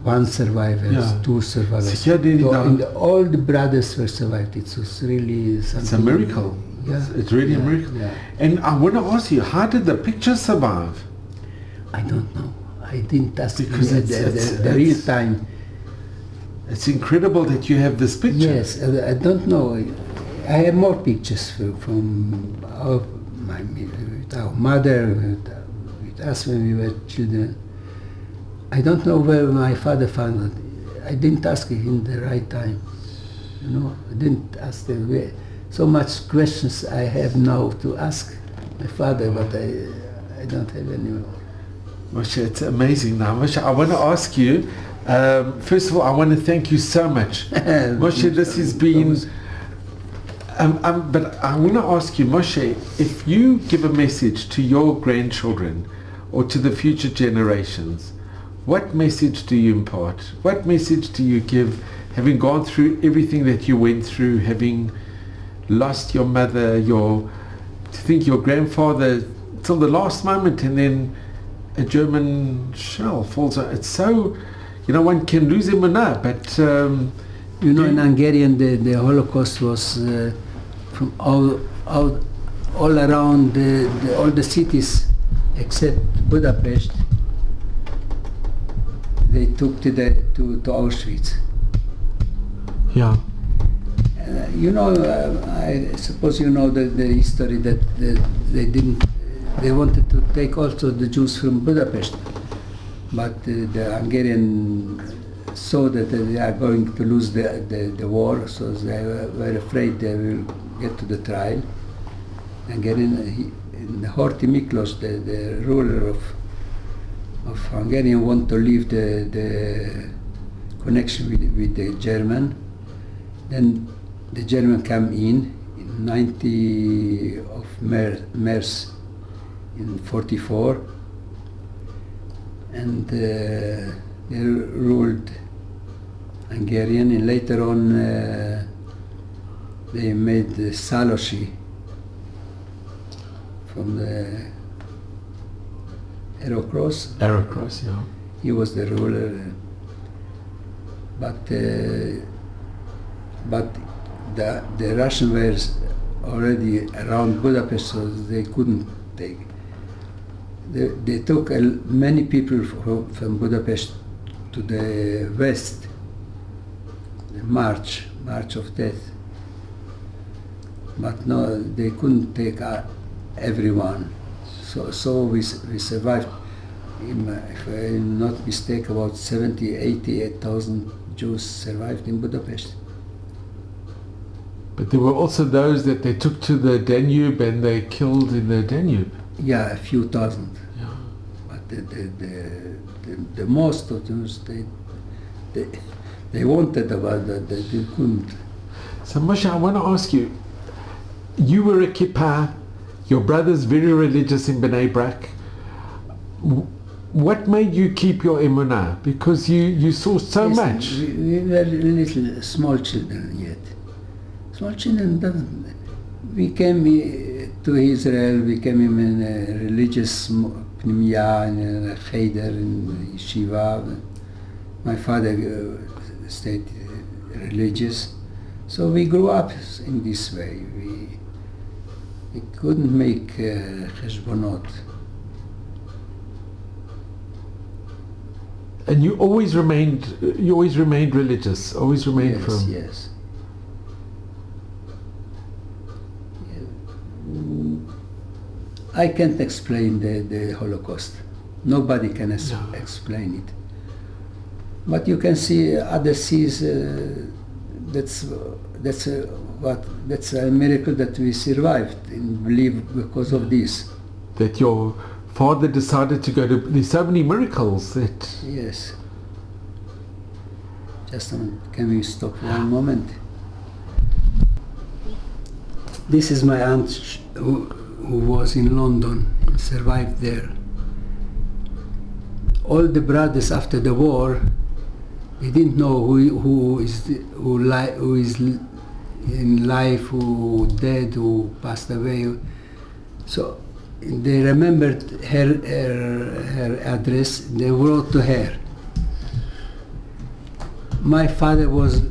one survivor, 2 survivors. All the brothers were survived. It was really something. It's a miracle. Yeah. It's really a miracle. Yeah. And I want to ask you, how did the picture survive? I don't know. I didn't ask Because the real time. It's incredible that you have this picture. Yes, I don't know. I have more pictures from our mother, with us when we were children. I don't know where my father found it. I didn't ask him the right time. You know, I didn't ask him. So much questions I have now to ask my father, but I don't have any more. Moshe, it's amazing now. Moshe, I want to ask you, first of all, I want to thank you so much. Moshe, this has been... but I want to ask you, Moshe, if you give a message to your grandchildren or to the future generations, what message do you impart? What message do you give, having gone through everything that you went through, having lost your mother, to think your grandfather till the last moment, and then a German shell falls on. It's so, one can lose emunah, but... in Hungarian, the Holocaust was from all around all the cities except Budapest. They took to Auschwitz. Yeah. I suppose you know the history that they wanted to take also the Jews from Budapest, but the Hungarian saw that they are going to lose the war, so they were afraid they will get to the trial. Hungarian, Horthy Miklos, the ruler of Hungarian, want to leave the connection with the German. Then the German come in 90 of March in 44, and they ruled Hungarian, and later on they made the Szálasi from the Aerocross. Aerocross, yeah. He was the ruler, but the Russians were already around Budapest, so they couldn't take. They took many people from Budapest to the west, the March of Death. But no, they couldn't take everyone. So we survived. If I'm not mistaken, about 88,000 Jews survived in Budapest. But there were also those that they took to the Danube and they killed in the Danube. Yeah, a few thousand. Yeah. But the most of those they wanted about that, they couldn't. So Moshe, I want to ask you, you were a kippah, your brother's very religious in Bnei Brak. What made you keep your emunah? Because you saw so much. We were little small children yet. Small children doesn't. We came to Israel. We came in a religious pnimiya, in a cheder, in yeshiva. My father stayed religious, so we grew up in this way. We couldn't make cheshbonot. And you always remained religious. Always remained firm. Yes. I can't explain the Holocaust. Nobody can explain it. But you can see others sees that's a miracle that we survived and believe because of this. that your father decided to go to. There's so many miracles that. Yes. Just a moment. Can we stop one moment? This is my aunt who was in London, survived there. All the brothers after the war, they didn't know who is in life, who dead, who passed away. So they remembered her address. They wrote to her. My father was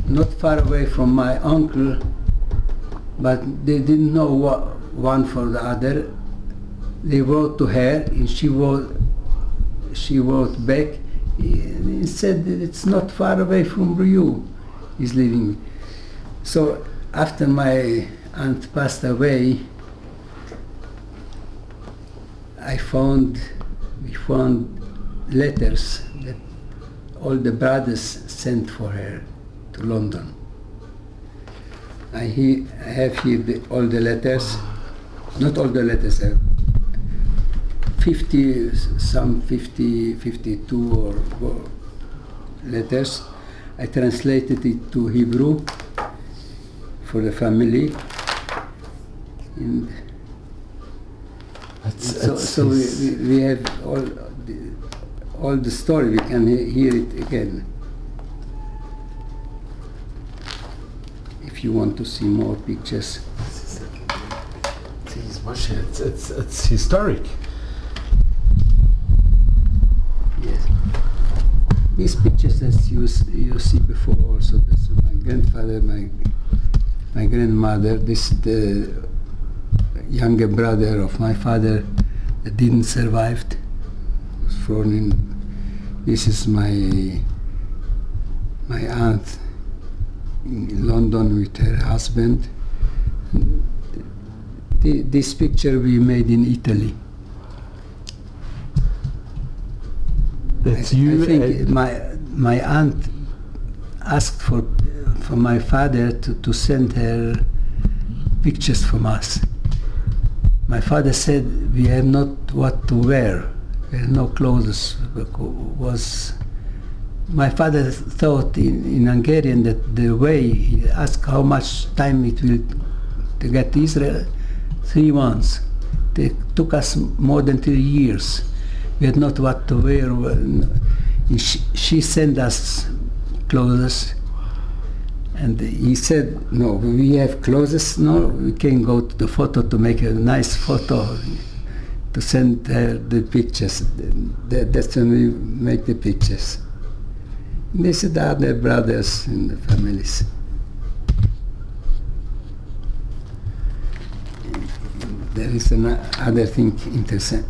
not far away from my uncle, but they didn't know one for the other. They wrote to her, and she wrote back. He said that it's not far away from you. He's living. So after my aunt passed away, we found letters that all the brothers sent for her to London. I have here all the letters, not all the letters, 52 or letters. I translated it to Hebrew for the family. And so we have all the story. We can hear it again. If you want to see more pictures. It's historic. Yes. These pictures that you see before also. This is my grandfather, my grandmother. This is the younger brother of my father that didn't survive. Was thrown in. This is my aunt in London with her husband. This picture we made in Italy. That's I you. think my aunt asked for my father to send her pictures from us. My father said we have not what to wear. There are no clothes. My father thought in Hungarian that the way he asked how much time it will to get to Israel, 3 months. It took us more than 3 years. We had not what to wear. She sent us clothes, and he said, "No, we have clothes. No, we can go to the photo to make a nice photo to send her the pictures. That's when we make the pictures." These are the other brothers in the families. There is another thing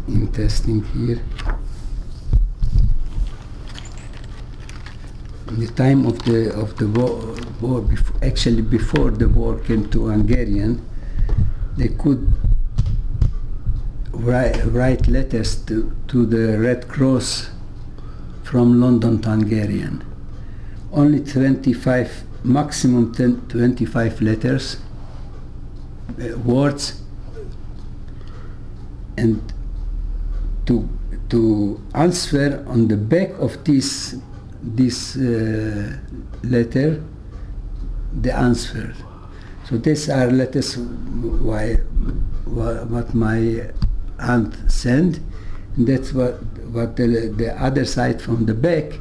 interesting here. In the time of the war, before the war came to Hungarian, they could write letters to the Red Cross from London to Hungarian. Only 25, maximum 25 letters, words, and to answer on the back of this letter, the answer. So these are letters what my aunt sent, and that's what the other side from the back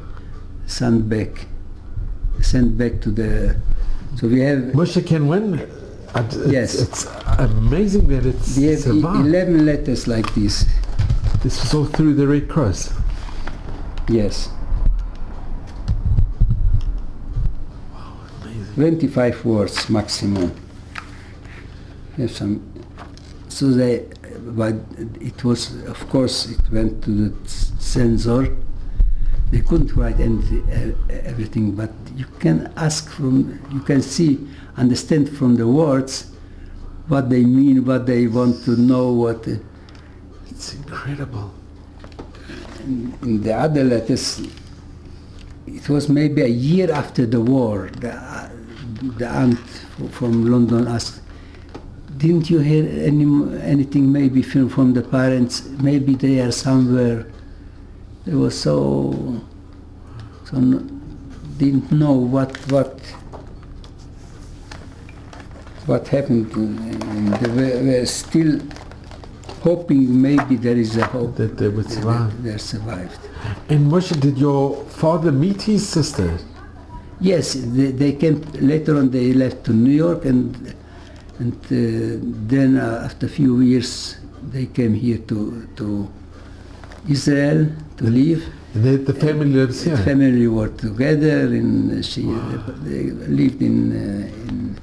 sent back to the. So we have. Moshe can win. Yes. It's amazing that it's We have survived. 11 letters like this. This was all through the Red Cross. Yes. Wow, amazing. 25 words maximum. Have some. So but it was, of course, it went to the censor. They couldn't write everything, but you can you can understand from the words what they mean, what they want to know, It's incredible. In the other letters, it was maybe a year after the war. The aunt from London asked, Didn't you hear anything maybe from the parents? Maybe they are somewhere. They were didn't know what happened. They were still hoping maybe there is a hope that they would survive. They survived. And Moshe, did your father meet his sister? Yes, they came later on. They left to New York, and then after a few years they came here to Israel to live. And the family lives here? The family were together, and they lived in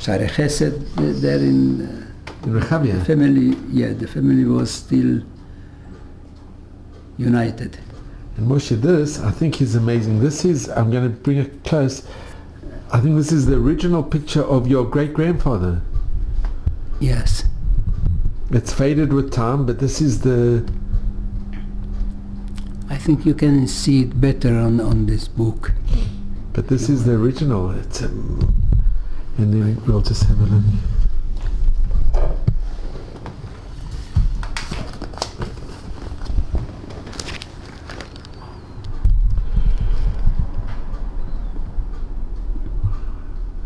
Share Chesed, there in Rehavia. The family was still united. And Moshe, this I think is amazing. This is, I'm going to bring it close, I think this is the original picture of your great-grandfather. Yes. It's faded with time, but this is the... I think you can see it better on this book. But this is the original. It's, and then we'll just have a look.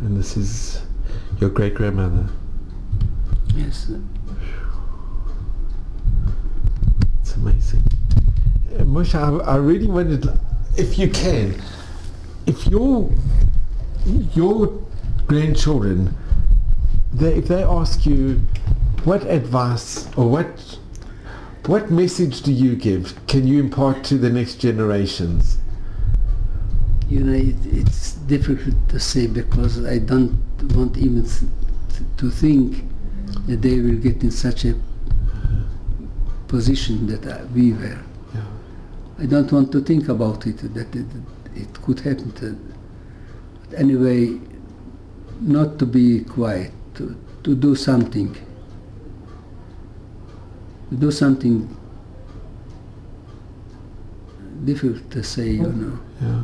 And this is your great-grandmother. Yes. It's amazing. Moshe, I really wanted, if you can, if your grandchildren, if they ask you what advice or what message do you give, can you impart to the next generations? You know, it's difficult to say, because I don't want even to think that they will get in such a position that we were. Yeah. I don't want to think about it, that it could happen. But anyway, not to be quiet, to do something. Do something difficult to say, you know. Yeah.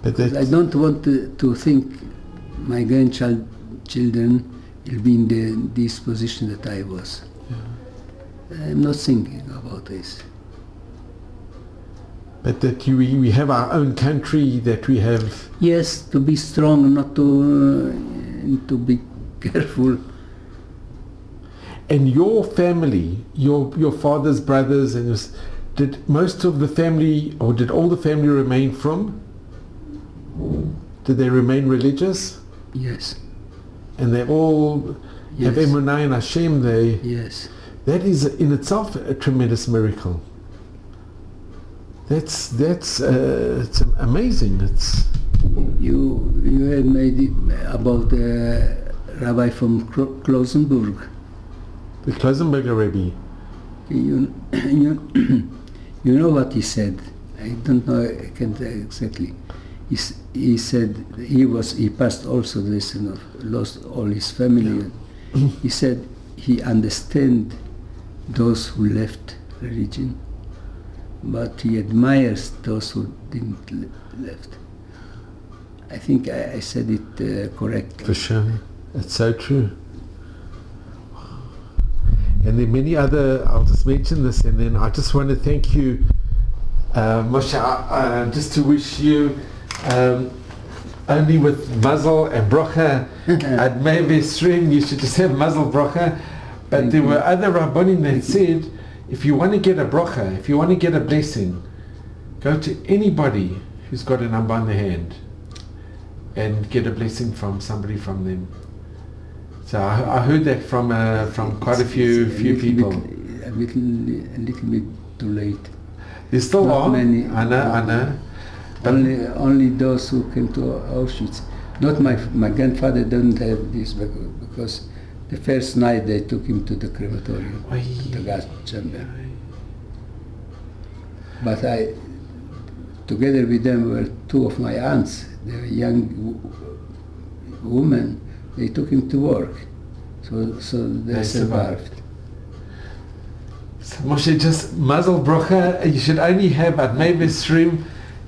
But I don't want to think my grandchildren will be in this position that I was. Yeah. I'm not thinking about this. But that we have our own country, that we have... Yes, to be strong, not to be careful. And your family, your father's brothers, and did most of the family, or did all the family remain from? Did they remain religious? Yes. And they all have emunah in Hashem? Yes. That is in itself a tremendous miracle. It's amazing. You had made it about the rabbi from Klausenburg. The Klausenberger Rebbe. You know what he said? I don't know. I can't exactly. He said he passed also this and lost all his family. Yeah. He said he understands those who left religion, but he admires those who didn't left. I think I said it correctly. For sure. It's so true. And there are many other, I'll just mention this, and then I just want to thank you, Moshe, just to wish you only with mazel and bracha at Me'vesrim, you should just have mazel bracha. But there were other rabbanim that said, if you want to get a bracha, if you want to get a blessing, go to anybody who's got a number on their hand and get a blessing from somebody from them. So I heard that from quite a few people. A little bit too late. There still Not are. many. I know. Only those who came to Auschwitz. Not my grandfather didn't have this, because the first night they took him to the crematorium, to the gas chamber. But together with them were two of my aunts. They were young women. They took him to work, so they survived. So Moshe, just mazel bracha. You should only have at Me'vesrim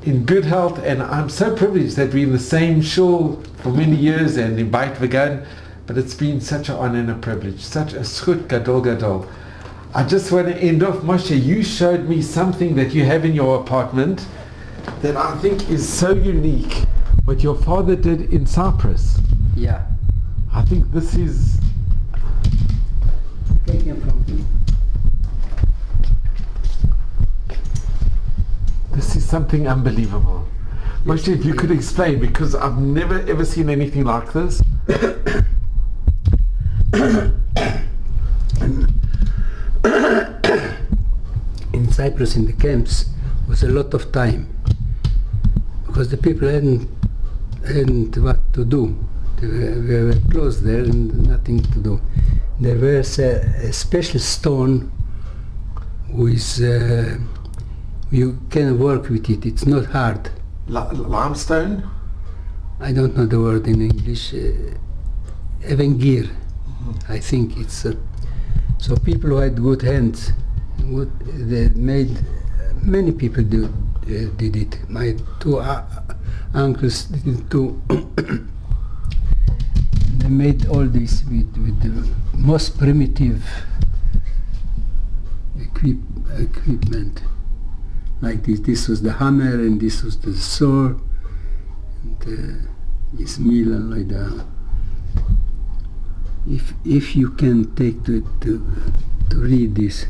in good health, and I'm so privileged that we're in the same shul for many years and in Beit Vegan, but it's been such an honor and a privilege, such a zchut gadol gadol. I just want to end off, Moshe, you showed me something that you have in your apartment that I think is so unique, what your father did in Cyprus. Yeah. I think this is... Taken from him. This is something unbelievable. Moshe, if you could explain, because I've never ever seen anything like this. In Cyprus, in the camps, was a lot of time because the people hadn't what to do. They were closed there and nothing to do. There was a special stone with you can work with it. It's not hard. Limestone? I don't know the word in English. Evangir, I think it's. So people who had good hands, they made. Many people did it. My two uncles did it too. They made all this with the most primitive equipment. Like this. This was the hammer, and this was the sword, and this mill, and like that. If you can take to read this,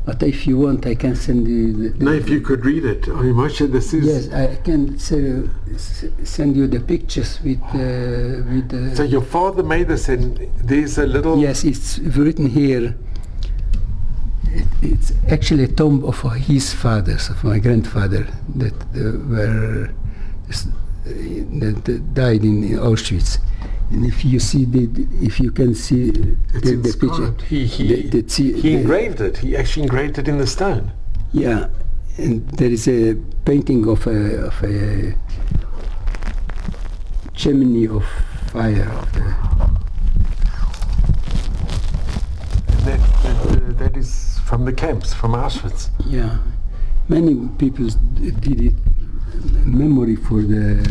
but if you want, I can send you. No, if you could read it. I mean, Moshe, this is. Yes, I can send you the pictures with. So your father made this, and there's a little. Yes, it's written here. It's actually a tomb of his fathers, of my grandfather, that died in Auschwitz. And if you see if you can see the picture, he engraved it. He actually engraved it in the stone. Yeah, and there is a painting of a chimney of fire. That is from the camps, from Auschwitz. Yeah, many people did it. Memory for their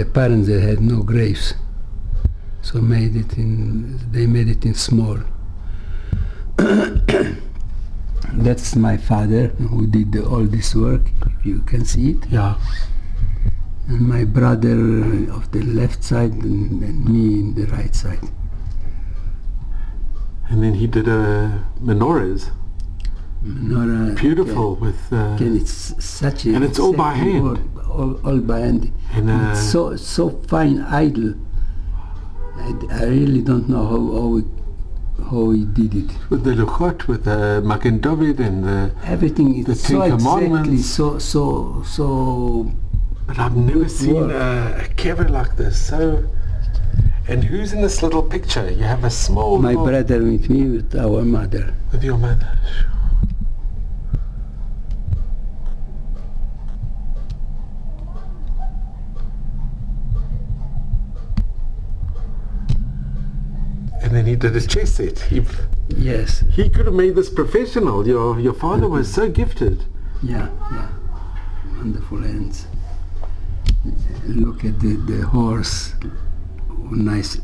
parents that had no graves, so they made it in small. That's my father who did all this work, if you can see it. Yeah. And my brother of the left side and me in the right side. And then he did menorahs. Menorah. Beautiful with. It's such a. And it's all by hand. Work, all by hand. And it's so fine idol. I really don't know how he did it. With the Luchot, with the Magen David and everything is the so Ten exactly Commandments. so. But I've never seen a kever like this. So. And who's in this little picture? You have a small... My brother with me, with our mother. With your mother. And then he did a chess set. Yes. He could have made this professional. Your father was so gifted. Yeah. Wonderful hands. Look at the horse. Nice.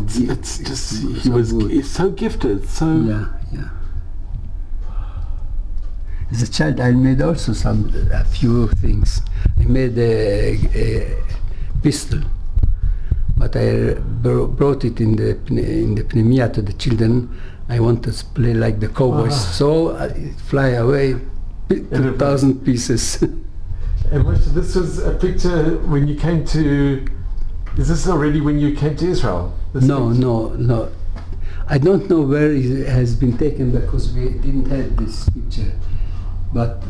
It's just he's so gifted. So yeah. As a child, I made also a few things. I made a pistol, but I brought it in the pneumonia to the children. I wanted to play like the cowboys, so it fly away, 2,000 pieces. And this was a picture when you came to. Is this already when you came to Israel? No. I don't know where it has been taken because we didn't have this picture. But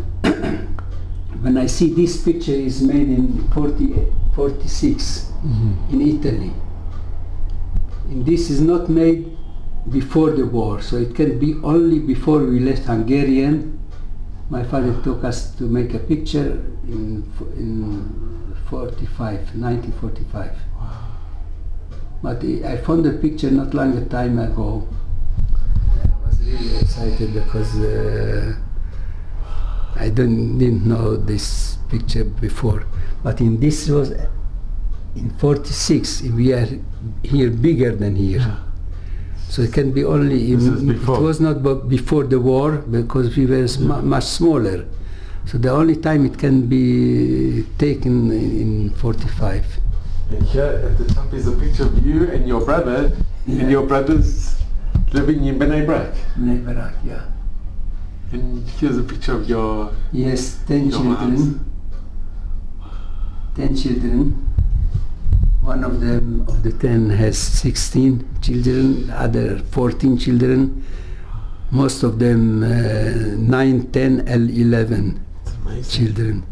when I see this picture is made in 46 in Italy. And this is not made before the war, so it can be only before we left Hungarian. My father took us to make a picture in 1945. But I found the picture not long a time ago. I was really excited because I didn't know this picture before, but in this was in 46. We are here bigger than here. Yeah. So it can be only This is before. It was not before the war because we were much smaller. So the only time it can be taken in 45. And here at the top is a picture of you and your brother, Yeah. and your brother's living in Bnei Brak. Never, yeah. And here's a picture of your... Yes, 10 Your children. 10 children. One of them, of the 10, has 16 children, the other 14 children. Most of them 9, 10, and 11 It's amazing. children.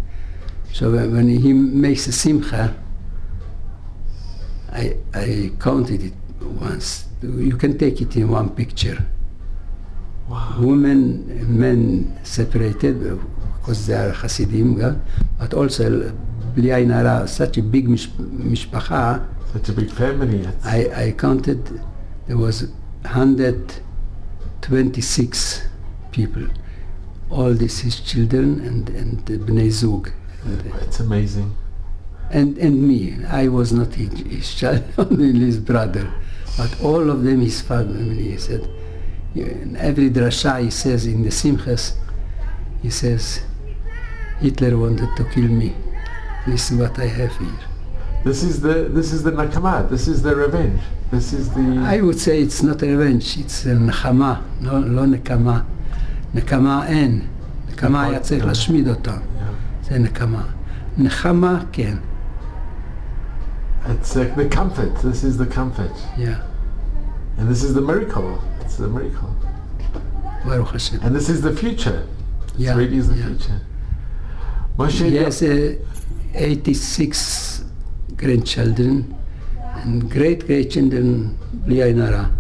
So when he makes a simcha, I counted it once. You can take it in one picture. Wow. Women and men separated because they are Hasidim, yeah? But also bli ayin hara, such a big mishpacha. Such a big family. It's I counted, there was 126 people. All this his children and the Bnei Zug. it's amazing. And me, I was not his child, only his brother. But all of them his family, he said. In every drasha he says in the simchas, he says, Hitler wanted to kill me. Listen what I have here. This is the nakama. This is the revenge. This is the... I would say it's not a revenge, it's a נחמה, לא נקמה. נקמה אין. נקמה היה צריך להשמיד אותם. זה נקמה. נחמה כן. It's like the comfort. This is the comfort. Yeah. And this is the miracle. It's the miracle. Baruch Hashem. And this is the future. Yeah, This really is the yeah. future. Moshe, Yes, 86 grandchildren and great-grandchildren, bli ayin hara.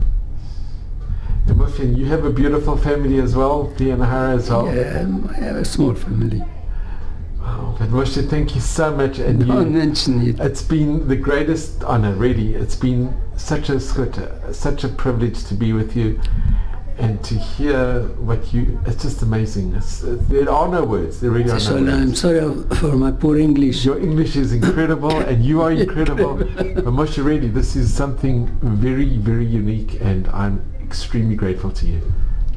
and Moshe, you have a beautiful family as well, Bli ayin hara as well. Yeah, I have a small family. Wow. But Moshe, thank you so much. And Don't you, mention it. it's been the greatest honor, really. It's been such a schut, such a privilege to be with you and to hear what you... It's just amazing. There are no words. There really are no So words. I'm sorry for my poor English. Your English is incredible and you are incredible. But Moshe, really, this is something very, very unique and I'm extremely grateful to you.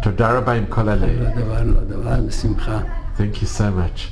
Toda rabba im kol haleh. לא דבר, בשמחה. Thank you so much.